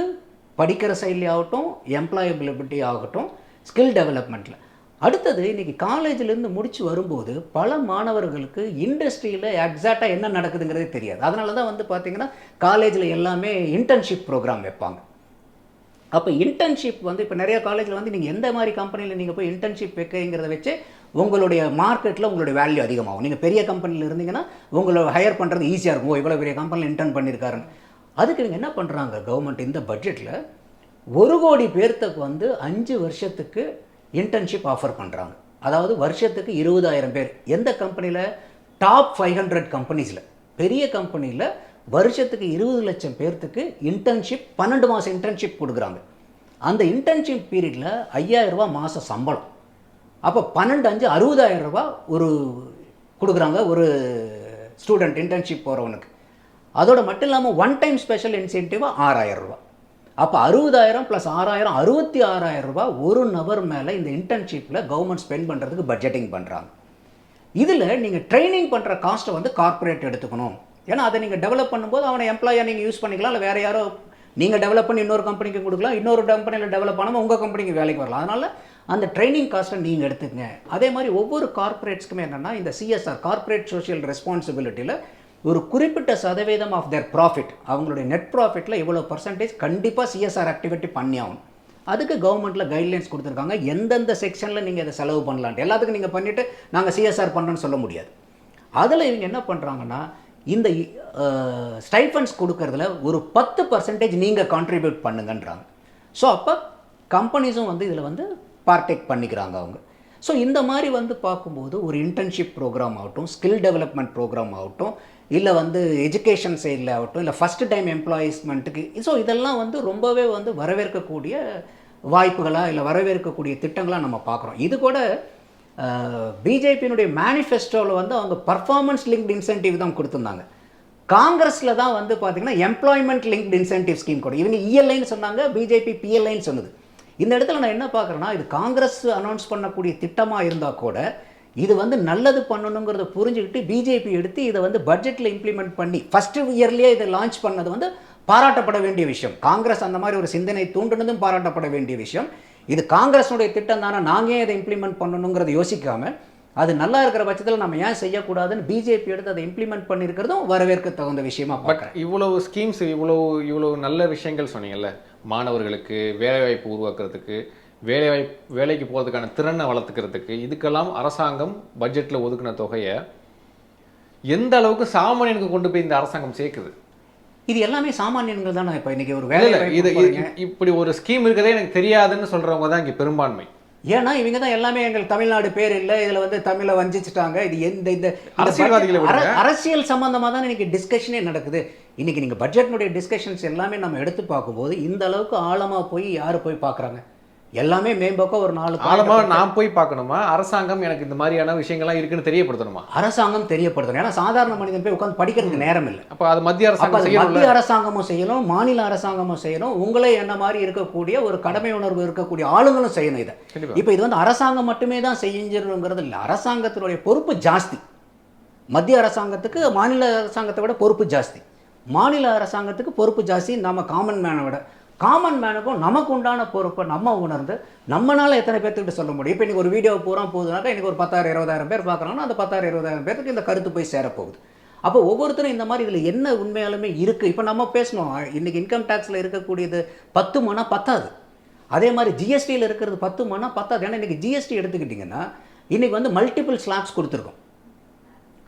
படிக்கிற சைட்லேயே ஆகட்டும், எம்ப்ளாயபிலிட்டி ஆகட்டும், ஸ்கில் டெவலப்மெண்ட்டில். அடுத்தது இன்றைக்கி காலேஜிலேருந்து முடித்து வரும்போது பல மாணவர்களுக்கு இண்டஸ்ட்ரியில் எக்ஸாக்டாக என்ன நடக்குதுங்கிறதே தெரியாது. அதனால தான் வந்து பார்த்திங்கன்னா காலேஜில் எல்லாமே இன்டர்ன்ஷிப் ப்ரோக்ராம் வைப்பாங்க. அப்போ இன்டர்ன்ஷிப் வந்து இப்போ நிறைய காலேஜில் வந்து நீங்கள் எந்த மாதிரி கம்பெனியில் நீங்கள் போய் இன்டர்ன்ஷிப் வைக்கிறத வச்சு உங்களுடைய மார்க்கெட்டில் உங்களுடைய வேல்யூ அதிகமாகும். நீங்கள் பெரிய கம்பெனியில் இருந்தீங்கன்னா உங்களை ஹையர் பண்ணுறது ஈஸியாக இருக்கும். இவ்வளோ பெரிய கம்பெனியில் இன்டர்ன் பண்ணியிருக்காருன்னு. அதுக்கு நீங்கள் என்ன பண்ணுறாங்க, கவர்மெண்ட் இந்த பட்ஜெட்டில் 1 கோடி பேர்த்துக்கு வந்து 5 வருஷத்துக்கு இன்டர்ன்ஷிப் ஆஃபர் பண்ணுறாங்க. அதாவது வருஷத்துக்கு 20,000 பேர். எந்த கம்பெனியில்? டாப் 500 கம்பெனிஸில், பெரிய கம்பெனியில் வருஷத்துக்கு 20 லட்சம் பேர்த்துக்கு இன்டர்ன்ஷிப், 12 மாதம் இன்டர்ன்ஷிப் கொடுக்குறாங்க. அந்த இன்டர்ன்ஷிப் பீரியடில் 5,000 ரூபா மாதம் சம்பளம். அப்போ 12×5 60,000 ரூபா ஒரு கொடுக்குறாங்க ஒரு ஸ்டூடெண்ட் இன்டர்ன்ஷிப் போகிறவனுக்கு. அதோட மட்டும் இல்லாமல் ஒன் டைம் ஸ்பெஷல் இன்சென்டிவாக 6,000 ரூபா. அப்போ 60,000 + 6,000 66,000 ரூபா ஒரு நபர் மேலே இந்த இன்டர்ன்ஷிப்பில் கவர்மெண்ட் ஸ்பெண்ட் பண்ணுறதுக்கு பட்ஜெட்டிங் பண்ணுறாங்க. இதில் நீங்கள் ட்ரைனிங் பண்ணுற காஸ்ட்டை வந்து கார்ப்பரேட் எடுத்துக்கணும். ஏன்னா அதை நீங்கள் டெவலப் பண்ணும்போது அவனை எம்ப்ளாயாக நீங்கள் யூஸ் பண்ணிக்கலாம், இல்லை வேறு யாரோ நீங்கள் டெவலப் பண்ணி இன்னொரு கம்பெனிக்கு கொடுக்கலாம், இன்னொரு கம்பெனியில் டெவலப் பண்ணாமல் உங்கள் கம்பெனிக்கு வேலைக்கு வரலாம். அதனால் அந்த ட்ரைனிங் காஸ்ட்டை நீங்கள் எடுத்துக்கங்க. அதே மாதிரி ஒவ்வொரு கார்ப்பரேட்ஸ்க்குமே என்னென்னா இந்த CSR கார்ப்பரேட் சோஷியல் ரெஸ்பான்சிபிலிட்டியில் ஒரு குறிப்பிட்ட சதவீதம் ஆஃப் தேர் ப்ராஃபிட், அவங்களுடைய நெட் ப்ராஃபிட்டில் இவ்வளோ பர்சன்டேஜ் கண்டிப்பாக CSR ஆக்டிவிட்டி பண்ணி ஆகணும். அதுக்கு கவர்மெண்ட்டில் கைட்லைன்ஸ் கொடுத்துருக்காங்க. எந்தெந்த செக்ஷனில் நீங்கள் அதை செலவு பண்ணலான்ட்டு. எல்லாத்துக்கும் நீங்கள் பண்ணிவிட்டு நாங்கள் CSR பண்ணுறோன்னு சொல்ல முடியாது. அதில் இவங்க என்ன பண்ணுறாங்கன்னா இந்த ஸ்டைஃபண்ட்ஸ் கொடுக்கறதுல ஒரு 10% நீங்கள் கான்ட்ரிபியூட் பண்ணுங்கன்றாங்க. ஸோ அப்போ கம்பெனிஸும் வந்து இதில் வந்து பார்ட்டேக் பண்ணிக்கிறாங்க அவங்க. ஸோ இந்த மாதிரி வந்து பார்க்கும்போது ஒரு இன்டர்ன்ஷிப் ப்ரோக்ராம் ஆகட்டும், ஸ்கில் டெவலப்மெண்ட் ப்ரோக்ராம் ஆகட்டும், இல்லை வந்து எஜுகேஷன் சைடில் ஆகட்டும், இல்லை ஃபஸ்ட்டு டைம் எம்ப்ளாயீஸ்மெண்ட்டுக்கு, ஸோ இதெல்லாம் வந்து ரொம்பவே வந்து வரவேற்கக்கூடிய வாய்ப்புகளாக இல்லை வரவேற்கக்கூடிய திட்டங்களாக நம்ம பார்க்குறோம். இது கூட பிஜேபியினுடைய மேனிஃபெஸ்டோவில் வந்து அவங்க பர்ஃபார்மன்ஸ் லிங்க்டு இன்சென்டிவ் தான் கொடுத்துருந்தாங்க. காங்கிரஸில் தான் வந்து பார்த்திங்கன்னா எம்ப்ளாய்மெண்ட் லிங்க்டு இன்சென்டிவ் ஸ்கீம் கூட. இவங்க ELIன்னு சொன்னாங்க, பிஜேபி PLIன்னு சொன்னது. இந்த இடத்துல நான் என்ன பார்க்குறேன்னா, இது காங்கிரஸ் அனௌன்ஸ் பண்ணக்கூடிய திட்டமாக இருந்தால் கூட இது வந்து நல்லது பண்ணணுங்கிறத புரிஞ்சுக்கிட்டு பிஜேபி எடுத்து இதை வந்து பட்ஜெட்டில் இம்ப்ளிமெண்ட் பண்ணி ஃபஸ்ட்டு இயர்லேயே இதை லான்ச் பண்ணது வந்து பாராட்டப்பட வேண்டிய விஷயம். காங்கிரஸ் அந்த மாதிரி ஒரு சிந்தனை தூண்டினதும் பாராட்டப்பட வேண்டிய விஷயம். இது காங்கிரஸுடைய திட்டம் தானே, நாங்கள் ஏன் இதை இம்ப்ளிமெண்ட் பண்ணணுங்கிறத யோசிக்காமல் அது நல்லா இருக்கிற பட்சத்தில் நம்ம ஏன் செய்யக்கூடாதுன்னு பிஜேபி எடுத்து அதை இம்ப்ளிமெண்ட் பண்ணியிருக்கிறதும் வரவேற்க தகுந்த விஷயமா பார்க்குறேன். இவ்வளவு ஸ்கீம்ஸ், இவ்வளவு நல்ல விஷயங்கள் சொன்னீங்கல்ல, மாணவர்களுக்கு வேலைவாய்ப்பு உருவாக்குறதுக்கு, வேலைக்கு போகிறதுக்கான திறனை வளர்த்துக்கிறதுக்கு, இதுக்கெல்லாம் அரசாங்கம் பட்ஜெட்டில் ஒதுக்கின தொகையை எந்த அளவுக்கு சாமானியனுக்கு கொண்டு போய் இந்த அரசாங்கம் சேர்க்குது? இது எல்லாமே சாமானியன்கள் தானே. இப்போ இன்றைக்கி ஒரு வேலை இப்படி ஒரு ஸ்கீம் இருக்கிறதே எனக்கு தெரியாதுன்னு சொல்கிறவங்க தான் இங்கே பெரும்பான்மை. ஏன்னா இவங்க தான் எல்லாமே எங்கள் தமிழ்நாடு பேர் இல்லை, இதில் வந்து தமிழை வஞ்சிச்சிட்டாங்க, இது இந்த அரசியல் சம்பந்தமாக தான் இன்றைக்கி டிஸ்கஷனே நடக்குது. இன்றைக்கி நீங்கள் பட்ஜெட்னுடைய டிஸ்கஷன்ஸ் எல்லாமே நம்ம எடுத்து பார்க்கும்போது இந்த அளவுக்கு ஆழமாக போய் யார் போய் பார்க்குறாங்க? எல்லாமே மேம்போக்கம் ஒரு 4 ஆழமாக நான் போய் பார்க்கணுமா? அரசாங்கம் எனக்கு இந்த மாதிரியான விஷயங்கள்லாம் இருக்குன்னு தெரியப்படுத்தணுமா? அரசாங்கம் தெரியப்படுத்தணும். ஏன்னா சாதாரண மனிதன் போய் உட்காந்து படிக்கிறதுக்கு நேரம் இல்லை. அப்போ அது மத்திய அரசாங்கமும் செய்யணும், மாநில அரசாங்கமும் செய்யணும், உங்களே என்ன மாதிரி இருக்கக்கூடிய ஒரு கடமை உணர்வு இருக்கக்கூடிய ஆளுங்களும் செய்யணும் இதை. இப்போ இது வந்து அரசாங்கம் மட்டுமே தான் செஞ்சிடணுங்கிறது இல்லை. அரசாங்கத்தினுடைய பொறுப்பு ஜாஸ்தி. மத்திய அரசாங்கத்துக்கு மாநில அரசாங்கத்தை விட பொறுப்பு ஜாஸ்தி, மாநில அரசாங்கத்துக்கு பொறுப்பு ஜாஸ்தி. நம்ம காமன் மேனுக்கும் நமக்கு உண்டான பொறுப்பை நம்ம உணர்ந்து நம்மளால் எத்தனை பேர்த்துக்கிட்ட சொல்ல முடியும்? இப்போ இன்றைக்கி ஒரு வீடியோ பூரா போகுதுனாக்கா இன்றைக்கி ஒரு 10,000-20,000 பேர் பார்க்குறாங்கன்னா அந்த 10,000-20,000 பேருக்கு இந்த கருத்து போய் சேரப்போகுது. அப்போ ஒவ்வொருத்தரும் இந்த மாதிரி இதில் என்ன உண்மையாலுமே இருக்குது. இப்போ நம்ம பேசணும், இன்றைக்கி இன்கம் டேக்ஸில் இருக்கக்கூடியது 10 மணி பத்தாது. அதே மாதிரி ஜிஎஸ்டியில் இருக்கிறது 10 மணி பத்தாது. ஏன்னா இன்றைக்கி ஜிஎஸ்டி எடுத்துக்கிட்டிங்கன்னா இன்றைக்கி வந்து மல்டிபிள் ஸ்லாப்ஸ் கொடுத்துருக்கோம்.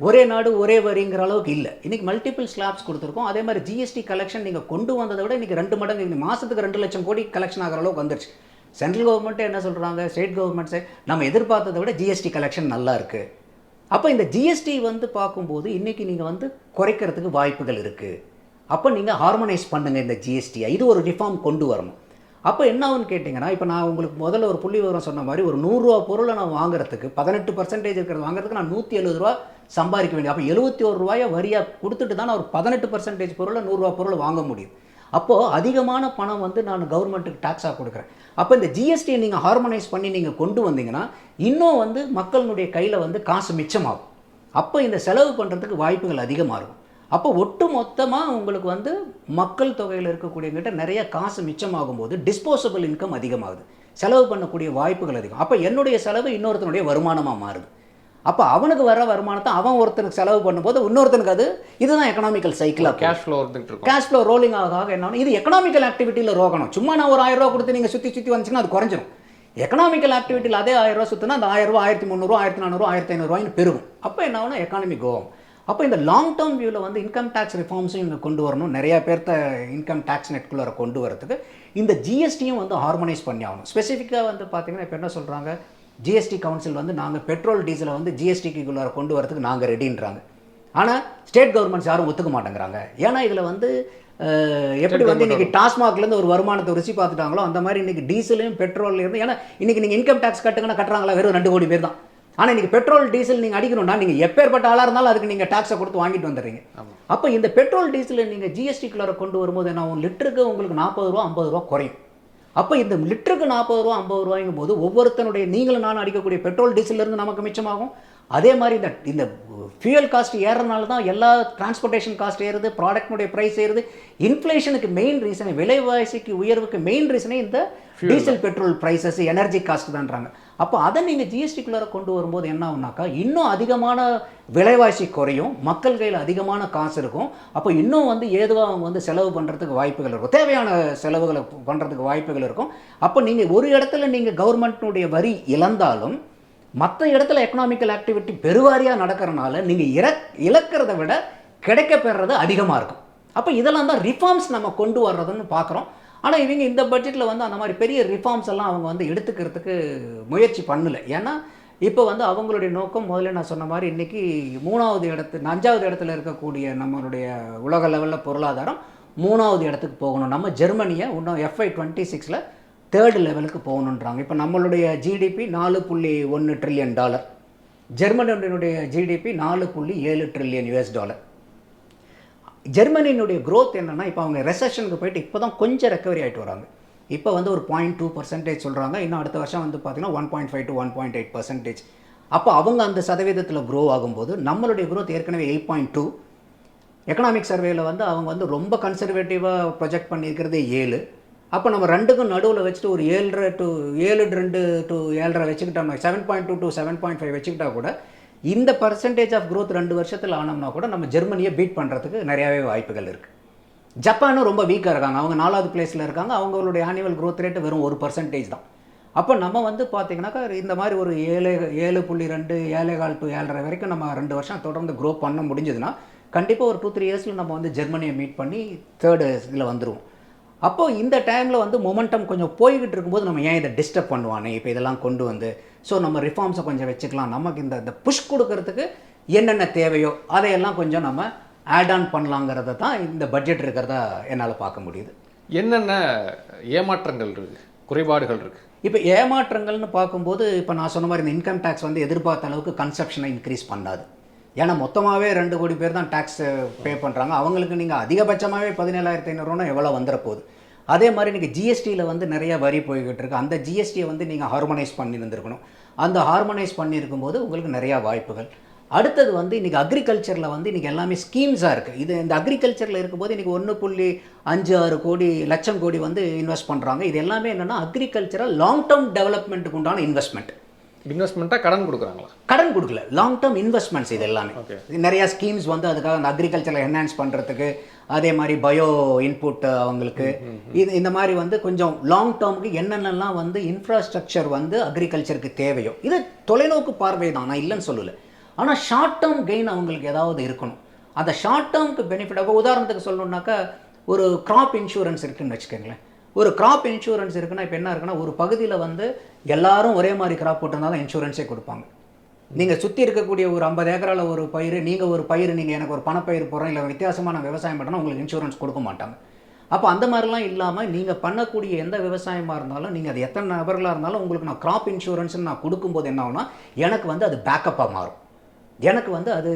ஒரே நாடு ஒரே வரிங்கிற அளவுக்கு இல்லை. இன்றைக்கி மல்டிபிள் ஸ்லாப்ஸ் கொடுத்துருக்கோம். அதே மாதிரி ஜிஎஸ்டி கலெக்ஷன் நீங்கள் கொண்டு வந்ததை விட இன்றைக்கி 2 மடங்கு, இந்த மாதத்துக்கு 2 லட்சம் கோடி கலெக்ஷன் ஆகிற அளவுக்கு வந்துருச்சு. சென்ட்ரல் கவர்மெண்ட்டே என்ன சொல்கிறாங்க, ஸ்டேட் கவர்மெண்ட்ஸே நம்ம எதிர்பார்த்ததை விட ஜிஎஸ்டி கலெக்ஷன் நல்லா இருக்குது. அப்போ இந்த ஜிஎஸ்டி வந்து பார்க்கும்போது இன்றைக்கி நீங்கள் வந்து குறைக்கிறதுக்கு வாய்ப்புகள் இருக்குது. அப்போ நீங்கள் ஹார்மனைஸ் பண்ணுங்கள் இந்த ஜிஎஸ்டியை. இது ஒரு ரிஃபார்ம் கொண்டு வரணும். அப்போ என்ன ஆகுன்னு கேட்டிங்கன்னா, இப்போ நான் உங்களுக்கு முதல்ல ஒரு புள்ளி விவரம் சொன்ன மாதிரி ஒரு 100 ரூபா பொருளை நான் வாங்குறதுக்கு 18% இருக்கிறது வாங்குறதுக்கு நான் 170 ரூபா சம்பாதிக்க வேண்டியது. அப்போ 71 ரூபாயை வரியாக கொடுத்துட்டு தான் நான் ஒரு 18% பொருளை 100 ரூபா பொருளை வாங்க முடியும். அப்போது அதிகமான பணம் வந்து நான் கவர்மெண்ட்டுக்கு டாக்ஸாக கொடுக்குறேன். அப்போ இந்த ஜிஎஸ்டியை நீங்கள் ஹார்மனைஸ் பண்ணி நீங்கள் கொண்டு வந்தீங்கன்னா இன்னும் வந்து மக்களுடைய கையில் வந்து காசு மிச்சமாகும். அப்போ இந்த செலவு பண்ணுறதுக்கு வாய்ப்புகள் அதிகமாக இருக்கும். அப்போ ஒட்டு மொத்தமாக உங்களுக்கு வந்து மக்கள் தொகையில் இருக்கக்கூடியவங்கிட்ட நிறைய காசு மிச்சமாகும் போது டிஸ்போசபிள் இன்கம் அதிகமாகுது, செலவு பண்ணக்கூடிய வாய்ப்புகள் அதிகம். அப்போ என்னுடைய செலவு இன்னொருத்தனுடைய வருமானமாக மாறுது. அப்போ அவனுக்கு வர வருமானத்தை அவன் ஒருத்தனுக்கு செலவு பண்ணும்போது இன்னொருத்தனுக்கு அது இதுதான் எக்கனாமிக்கல் சைக்கிளாக கேஷ் ஃப்ளோ ரோலிங் ஆக என்ன இது எக்கனாமிக்கல் ஆக்டிவிட்டியில் ரோகணும். சும்மா நான் ஒரு 1000 ரூபா கொடுத்து நீங்கள் சுற்றி வந்துச்சுன்னா அது குறைஞ்சிடும். எக்கனாமிக்கல் ஆக்டிவிட்டியில் அதே 1000 ரூபா சுற்றினா அந்த 1000 ரூபா 1300, 1400, 1500 பெருகும். அப்போ என்ன ஆகுனா எக்கானமி கோவம். அப்போ இந்த லாங் டேர்ம் வியூவில் வந்து இன்கம் டேக்ஸ் ரிஃபார்ம்ஸும் இங்கே கொண்டு வரணும். நிறையா பேர்த்த இன்கம் டேக்ஸ் நெட்குள்ளே கொண்டு வரதுக்கு இந்த ஜிஎஸ்டியும் வந்து ஹார்மனைஸ் பண்ணி ஆகணும். ஸ்பெசிஃபிக்காக வந்து பார்த்திங்கன்னா இப்போ என்ன சொல்கிறாங்க, ஜிஎஸ்டி கவுன்சில் வந்து நாங்கள் பெட்ரோல் டீசலை வந்து ஜிஎஸ்டிக்குள்ளார கொண்டு வரதுக்கு நாங்கள் ரெடின்றாங்க. ஆனால் ஸ்டேட் கவர்மெண்ட்ஸ் யாரும் ஒத்துக்க மாட்டேங்கிறாங்க. ஏன்னா இதில் வந்து எப்படி வந்து இன்றைக்கி டாஸ்மாக்லேருந்து ஒரு வருமானத்தை ருசி பார்த்துட்டாங்களோ அந்த மாதிரி இன்றைக்கி டீசலையும் பெட்ரோல்லேருந்து, ஏன்னா இன்றைக்கி நீங்கள் இன்கம் டேக்ஸ் கட்டுங்கன்னா கட்டுறாங்களா வெறும் 2 கோடி பேர் தான். ஆனால் இன்றைக்கி பெட்ரோல் டீசல் நீங்கள் அடிக்கணும்னா நீங்கள் எப்பேற்பட்ட ஆளாக இருந்தாலும் அதுக்கு நீங்கள் டாக்ஸை கொடுத்து வாங்கிட்டு வந்துடுறீங்க. அப்போ இந்த பெட்ரோல் டீசலை நீங்கள் ஜிஎஸ்டிக்குள்ளார கொண்டு வரும்போது என்ன லிட்டருக்கு உங்களுக்கு 40 ரூபா 50 ரூபா குறையும். அப்போ இந்த லிட்டருக்கு 40 ரூபா 50 ரூபாய்ங்கும் போது ஒவ்வொருத்தனுடைய நீங்களும் நானும் அடிக்கக்கூடிய பெட்ரோல் டீசல்லேருந்து நமக்கு மிச்சமாகும். அதே மாதிரி இந்த ஃபியூயல் காஸ்ட் ஏறனால தான் எல்லா டிரான்ஸ்போர்ட்டேஷன் காஸ்ட் ஏறுது, ப்ராடக்ட்னுடைய ப்ரைஸ் ஏறுது. இன்ஃப்ளேஷனுக்கு மெயின் ரீசனே, விலைவாசிக்கு உயர்வுக்கு மெயின் ரீசனே இந்த diesel petrol prices energy cost தான்றாங்க. அப்போ அதை நீங்கள் ஜிஎஸ்டிக்குள்ளார கொண்டு வரும்போது என்ன ஆகுனாக்கா இன்னும் அதிகமான விலைவாசி குறையும், மக்கள் கையில் அதிகமான காசு இருக்கும். அப்போ இன்னும் வந்து ஏதுவாக அவங்க வந்து செலவு பண்ணுறதுக்கு வாய்ப்புகள் இருக்கும், தேவையான செலவுகளை பண்ணுறதுக்கு வாய்ப்புகள் இருக்கும். அப்போ நீங்கள் ஒரு இடத்துல நீங்கள் கவர்மெண்ட்னுடைய வரி இழந்தாலும் மற்ற இடத்துல எக்கனாமிக்கல் ஆக்டிவிட்டி பெருவாரியாக நடக்கிறனால நீங்கள் இழக்கிறத விட கிடைக்கப்பெறது அதிகமாக இருக்கும். அப்போ இதெல்லாம் தான் ரிஃபார்ம்ஸ் நம்ம கொண்டு வர்றதுன்னு பார்க்குறோம். ஆனால் இவங்க இந்த பட்ஜெட்டில் வந்து அந்த மாதிரி பெரிய ரிஃபார்ம்ஸ் எல்லாம் அவங்க வந்து எடுத்துக்கிறதுக்கு முயற்சி பண்ணலை. ஏன்னா இப்போ வந்து அவங்களுடைய நோக்கம் முதல்ல நான் சொன்ன மாதிரி இன்றைக்கி 5வது இடத்துல இருக்கக்கூடிய நம்மளுடைய உலக லெவலில் பொருளாதாரம் 3வது இடத்துக்கு போகணும். நம்ம ஜெர்மனியை இன்னும் FY 26 3rd லெவலுக்கு போகணுன்றாங்க. இப்போ நம்மளுடைய ஜிடிபி $4.1 ட்ரில்லியன், ஜெர்மனியினுடைய ஜிடிபி $4.7 ட்ரில்லியன் US. ஜெர்மனியினுடைய க்ரோத் என்னென்னா இப்போ அவங்க ரெசஷனுக்கு போயிட்டு இப்போ தான் கொஞ்சம் ரெக்கவரி ஆகிட்டு வராங்க. இப்போ வந்து ஒரு 0.2% சொல்கிறாங்க. இன்னும் அடுத்த வருஷம் வந்து பார்த்திங்கன்னா 1.5 to 1.8%. அப்போ அவங்க அந்த சதவீதத்தில் க்ரோ ஆகும்போது நம்மளுடைய க்ரோத் ஏற்கனவே 8.2. எக்கனாமிக் சர்வேயில் வந்து அவங்க வந்து ரொம்ப கன்சர்வேட்டிவாக ப்ரொஜெக்ட் பண்ணியிருக்கிறது 7. அப்போ நம்ம ரெண்டுக்கும் நடுவில் வச்சுட்டு ஒரு 7.5 to 7.5 வச்சுக்கிட்டோம்னா 7.2 to 7.5 வச்சுக்கிட்டா கூட இந்த பர்சன்டேஜ் ஆஃப் க்ரோத் 2 வருஷத்தில் ஆனோம்னா கூட நம்ம ஜெர்மனியை பீட் பண்ணுறதுக்கு நிறையாவே வாய்ப்புகள் இருக்குது. ஜப்பானும் ரொம்ப வீக்காக இருக்காங்க, அவங்க 4வது பிளேஸில் இருக்காங்க. அவங்களுடைய ஆனுவல் க்ரோத் ரேட்டு வெறும் 1% தான். அப்போ நம்ம வந்து பார்த்திங்கனாக்கா இந்த மாதிரி ஒரு 7.2 7.25 to 7.5 வரைக்கும் நம்ம 2 வருஷம் தொடர்ந்து க்ரோ பண்ண முடிஞ்சதுன்னா கண்டிப்பாக ஒரு 2-3 இயர்ஸில் நம்ம வந்து ஜெர்மனியை மீட் பண்ணி 3rd இதில் வந்துடுவோம். அப்போது இந்த டைமில் வந்து மொமெண்டம் கொஞ்சம் போய்கிட்டு இருக்கும்போது நம்ம ஏன் இதை டிஸ்டர்ப் பண்ணுவானே, இப்போ இதெல்லாம் கொண்டு வந்து ஸோ நம்ம ரிஃபார்ம்ஸை கொஞ்சம் வச்சுக்கலாம், நமக்கு இந்த புஷ் கொடுக்கறதுக்கு என்னென்ன தேவையோ அதையெல்லாம் கொஞ்சம் நம்ம ஆட் ஆன் பண்ணலாங்கிறத தான் இந்த பட்ஜெட் இருக்கிறதா என்னால் பார்க்க முடியுது. என்னென்ன ஏமாற்றங்கள் இருக்குது, குறைபாடுகள் இருக்குது? இப்போ ஏமாற்றங்கள்னு பார்க்கும்போது இப்போ நான் சொன்ன மாதிரி இந்த இன்கம் டேக்ஸ் வந்து எதிர்பார்த்த அளவுக்கு கன்சப்ஷனை இன்க்ரீஸ் பண்ணாது. ஏன்னா மொத்தமாகவே 2 கோடி பேர் தான் டேக்ஸ் பே பண்ணுறாங்க. அவங்களுக்கு நீங்கள் அதிகபட்சமாகவே 17,500 எவ்வளோ வந்துட போகுது. அதே மாதிரி நீங்கள் ஜிஎஸ்டியில் வந்து நிறைய வரி போய்கிட்டு இருக்குது. அந்த ஜிஎஸ்டியை வந்து நீங்கள் ஹார்மனைஸ் பண்ணியிருந்துருக்கணும். அந்த ஹார்மனைஸ் பண்ணியிருக்கும்போது உங்களுக்கு நிறையா வாய்ப்புகள். அடுத்தது வந்து இன்றைக்கி அக்ரிகல்ச்சரில் வந்து இன்றைக்கி எல்லாமே ஸ்கீம்ஸாக இருக்குது. இது இந்த அக்ரிகல்ச்சரில் இருக்கும்போது இன்றைக்கி 1.56 லட்சம் கோடி வந்து இன்வெஸ்ட் பண்ணுறாங்க. இது எல்லாமே என்னென்னா அக்ரிகல்ச்சரல் லாங் டேர்ம் டெவலப்மெண்ட்டுக்கு உண்டான இன்வெஸ்ட்மெண்ட்டாக கடன் கொடுக்குறாங்களா? கடன் கொடுக்கல, லாங் டேர்ம் இன்வெஸ்ட்மெண்ட்ஸ். இது எல்லாமே நிறையா ஸ்கீம்ஸ் வந்து அதுக்காக அந்த அக்ரிகல்ச்சரை என்ஹான்ஸ் பண்ணுறதுக்கு, அதே மாதிரி பயோ இன்புட் அவங்களுக்கு இந்த மாதிரி வந்து கொஞ்சம் லாங் டேர்முக்கு என்னென்னலாம் வந்து இன்ஃப்ராஸ்ட்ரக்சர் வந்து அக்ரிகல்ச்சருக்கு தேவையோ இது தொலைநோக்கு பார்வை தான், நான் இல்லைன்னு சொல்லலை. ஆனால் ஷார்ட் டேர்ம் கெயின் அவங்களுக்கு ஏதாவது இருக்கணும். அந்த ஷார்ட் டேர்முக்கு பெனிஃபிட், அப்போ உதாரணத்துக்கு சொல்லணுன்னாக்கா ஒரு கிராப் இன்சூரன்ஸ் இருக்குதுன்னு வச்சுக்கோங்களேன். ஒரு கிராப் இன்சூரன்ஸ் இருக்குன்னா இப்போ என்ன இருக்குன்னா, ஒரு பகுதியில் வந்து எல்லாரும் ஒரே மாதிரி கிராப் போட்டிருந்தா தான் இன்சூரன்ஸே கொடுப்பாங்க. நீங்கள் சுற்றி இருக்கக்கூடிய ஒரு 50 ஏக்கரால் ஒரு பயிர், நீங்கள் ஒரு பயிர், நீங்கள் எனக்கு ஒரு பணப்பயிர் போடுறேன், இல்லை வித்தியாசமாக நான் விவசாயம் பண்ணுறேன்னா உங்களுக்கு இன்சூரன்ஸ் கொடுக்க மாட்டாங்க. அப்போ அந்த மாதிரிலாம் இல்லாமல் நீங்கள் பண்ணக்கூடிய எந்த விவசாயமாக இருந்தாலும், நீங்கள் அது எத்தனை நபர்களாக இருந்தாலும் உங்களுக்கு நான் கிராப் இன்சூரன்ஸ்னு நான் கொடுக்கும்போது என்ன ஆகுனா, எனக்கு வந்து அது பேக்கப்பாக மாறும். எனக்கு வந்து அது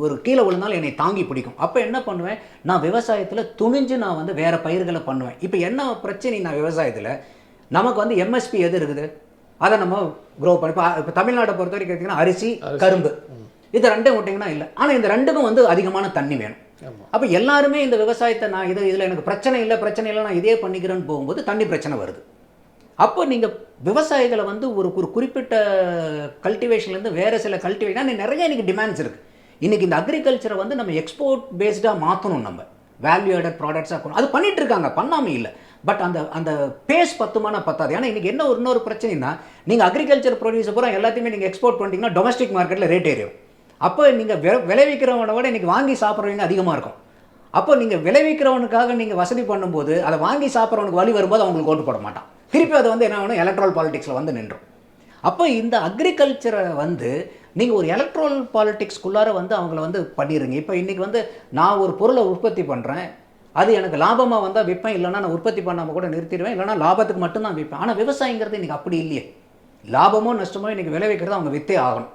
ஒரு கீழே விழுந்தாலும் என்னை தாங்கி பிடிக்கும். அப்போ என்ன பண்ணுவேன், நான் விவசாயத்தில் துணிஞ்சு நான் வந்து வேறு பயிர்களை பண்ணுவேன். இப்போ என்ன பிரச்சனை, நான் விவசாயத்தில் நமக்கு வந்து எம்எஸ்பி எது இருக்குது, அதை நம்ம க்ரோ பண்ணி இப்போ தமிழ்நாட்டை பொறுத்த வரைக்கும் கேட்டிங்கன்னா அரிசி, கரும்பு, இது ரெண்டும் விட்டிங்கன்னா இல்லை. ஆனால் இந்த ரெண்டுக்கும் வந்து அதிகமான தண்ணி வேணும். அப்போ எல்லாருமே இந்த விவசாயத்தை நான் இதில் எனக்கு பிரச்சனை இல்லை நான் இதே பண்ணிக்கிறேன்னு போகும்போது தண்ணி பிரச்சனை வருது. அப்போ நீங்கள் விவசாயிகளை வந்து ஒரு குறிப்பிட்ட கல்டிவேஷன்லேருந்து வேறு சில கல்டிவேஷன் நிறைய இன்றைக்கி டிமாண்ட்ஸ் இருக்குது. இன்றைக்கி இந்த அக்ரிகல்ச்சரை வந்து நம்ம எக்ஸ்போர்ட் பேஸ்டாக மாற்றணும், நம்ம வேல்யூ ஆடட் ப்ராடக்ட்ஸாக இருக்கணும். அது பண்ணிகிட்டு இருக்காங்க, பண்ணாமல் இல்லை. பட் அந்த பேஸ் பத்தாது. ஏன்னா இன்றைக்கி என்ன இன்னொரு பிரச்சனைனா, நீங்கள் அக்ரிகல்ச்சர் ப்ரொடியூஸை பூரா எல்லாத்தையுமே நீங்கள் எக்ஸ்போர்ட் பண்ணிட்டீங்கன்னா டொமஸ்டிக் மார்க்கெட்டில் ரேட் ஏறும். அப்போ நீங்கள் விளைவிக்கிறவனை விட இன்றைக்கி வாங்கி சாப்பிட்றவங்க அதிகமாக இருக்கும். அப்போ நீங்கள் விளைவிக்கிறவனுக்காக நீங்கள் வசதி பண்ணும்போது அதை வாங்கி சாப்பிட்றவனுக்கு வழி வரும்போது அவங்களுக்கு ஓட்டு போட மாட்டான். திருப்பி அதை வந்து என்ன ஆகணும், எலக்ட்ரல் பாலிடிக்ஸில் வந்து நின்றும். அப்போ இந்த அக்ரிகல்ச்சரை வந்து நீங்கள் ஒரு எலக்ட்ரல் பாலிடிக்ஸ்குள்ளார வந்து அவங்கள வந்து பண்ணிடுங்க. இப்போ இன்றைக்கி வந்து நான் ஒரு பொருளை உற்பத்தி பண்ணுறேன், அது எனக்கு லாபமாக வந்தால் விற்பேன், இல்லைனா நான் உற்பத்தி பண்ணாமல் கூட நிறுத்திடுவேன், இல்லைனா லாபத்துக்கு மட்டும்தான் விற்பேன். ஆனால் விவசாயிங்கிறது இன்றைக்கி அப்படி இல்லையே. லாபமோ நஷ்டமோ இன்றைக்கி விளைவிக்கிறது அவங்க விற்றே ஆகணும்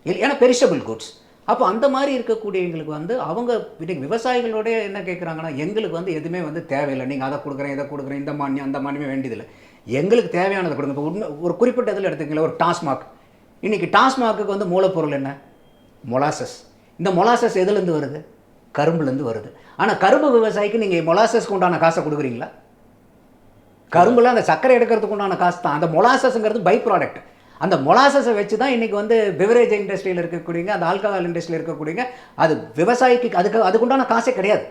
இல்லை, ஏன்னா பெரிஷபிள் குட்ஸ். அப்போ அந்த மாதிரி இருக்கக்கூடிய எங்களுக்கு வந்து அவங்க இன்றைக்கி விவசாயிகளோட என்ன கேட்குறாங்கன்னா, எங்களுக்கு வந்து எதுவுமே வந்து தேவையில்லை, நீங்கள் அதை கொடுக்குறேன் இதை கொடுக்குறேன், இந்த மானியம் அந்த மானியமே வேண்டியதில்லை, எங்களுக்கு தேவையானதை கொடுங்க. இப்போ ஒரு குறிப்பிட்ட இதில் எடுத்துக்கல, ஒரு டாஸ்மாக். இன்றைக்கி டாஸ்மாக்கு வந்து மூலப்பொருள் என்ன, மொலாசஸ். இந்த மொலாசஸ் எதுலேருந்து வருது, கரும்புலேருந்து வருது. ஆனால் கரும்பு விவசாயிக்கு நீங்கள் மொலாசஸ்க்கு உண்டான காசை கொடுக்குறீங்களா? கரும்புல அந்த சர்க்கரை எடுக்கிறதுக்கு உண்டான காசு தான். அந்த மொலாசஸ்ங்கிறது பை ப்ராடக்ட். அந்த மொலாசஸை வச்சு தான் இன்றைக்கி வந்து பிவரேஜ் இண்டஸ்ட்ரியில் இருக்கக்கூடியங்க, அந்த ஆல்கஹால் இண்டஸ்ட்ரியில் இருக்கக்கூடியங்க, அது விவசாயிக்கு அதுக்குண்டான காசே கிடையாது.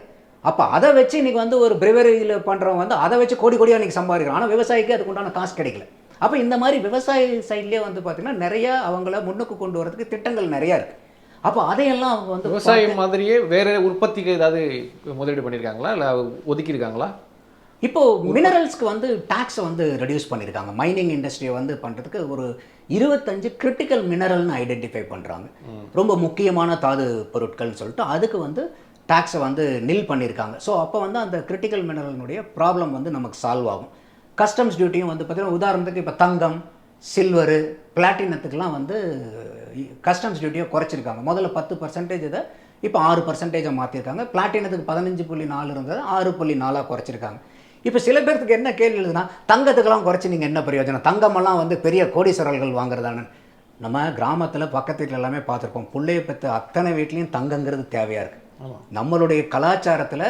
அப்போ அதை வச்சு இன்றைக்கி வந்து ஒரு பிரிவரேஜில் பண்ணுறவங்க வந்து அதை வச்சு கோடியாக இன்றைக்கி சம்பாதிக்கிறோம். ஆனால் விவசாயிக்கு அதுக்குண்டான காசு கிடைக்கல. அப்போ இந்த மாதிரி விவசாய சைட்லேயே வந்து பார்த்திங்கன்னா நிறையா அவங்கள முன்னுக்கு கொண்டு வரதுக்கு திட்டங்கள் நிறையா இருக்குது. அப்போ அதையெல்லாம் அவங்க வந்து விவசாயம் மாதிரியே வேறு உற்பத்திக்கு ஏதாவது முதலீடு பண்ணியிருக்காங்களா, இல்லை ஒதுக்கியிருக்காங்களா? இப்போது மினரல்ஸ்க்கு வந்து டேக்ஸை வந்து ரெடியூஸ் பண்ணியிருக்காங்க. மைனிங் இண்டஸ்ட்ரியை வந்து பண்ணுறதுக்கு ஒரு 25 கிரிட்டிக்கல் மினரல்னு ஐடென்டிஃபை பண்ணுறாங்க, ரொம்ப முக்கியமான தாது பொருட்கள்னு சொல்லிட்டு அதுக்கு வந்து டேக்ஸை வந்து நில் பண்ணியிருக்காங்க. ஸோ அப்போ வந்து அந்த கிரிட்டிக்கல் மினரலினுடைய ப்ராப்ளம் வந்து நமக்கு சால்வ் ஆகும். கஸ்டம்ஸ் டியூட்டியும் வந்து பார்த்திங்கன்னா உதாரணத்துக்கு இப்போ தங்கம், சில்வரு, பிளாட்டினத்துக்கெலாம் வந்து கஸ்டம்ஸ் டியூட்டியை குறைச்சிருக்காங்க. முதல்ல 10% இதை இப்போ 6% மாற்றிருக்காங்க. பிளாட்டினத்துக்கு 15.4 இருந்தது 6.4 குறைச்சிருக்காங்க. இப்போ சில பேர்த்துக்கு என்ன கேள்வி எழுதுனா, தங்கத்துக்கெல்லாம் குறைச்சி நீங்கள் என்ன பிரயோஜனம், தங்கமெல்லாம் வந்து பெரிய கோடீஸ்வரர்கள் வாங்குறதானு. நம்ம கிராமத்தில் பக்கத்து வீட்டில் எல்லாமே பார்த்துருப்போம், பிள்ளைய பற்றி அத்தனை வீட்லேயும் தங்கங்கிறது தேவையாக இருக்குது. நம்மளுடைய கலாச்சாரத்தில்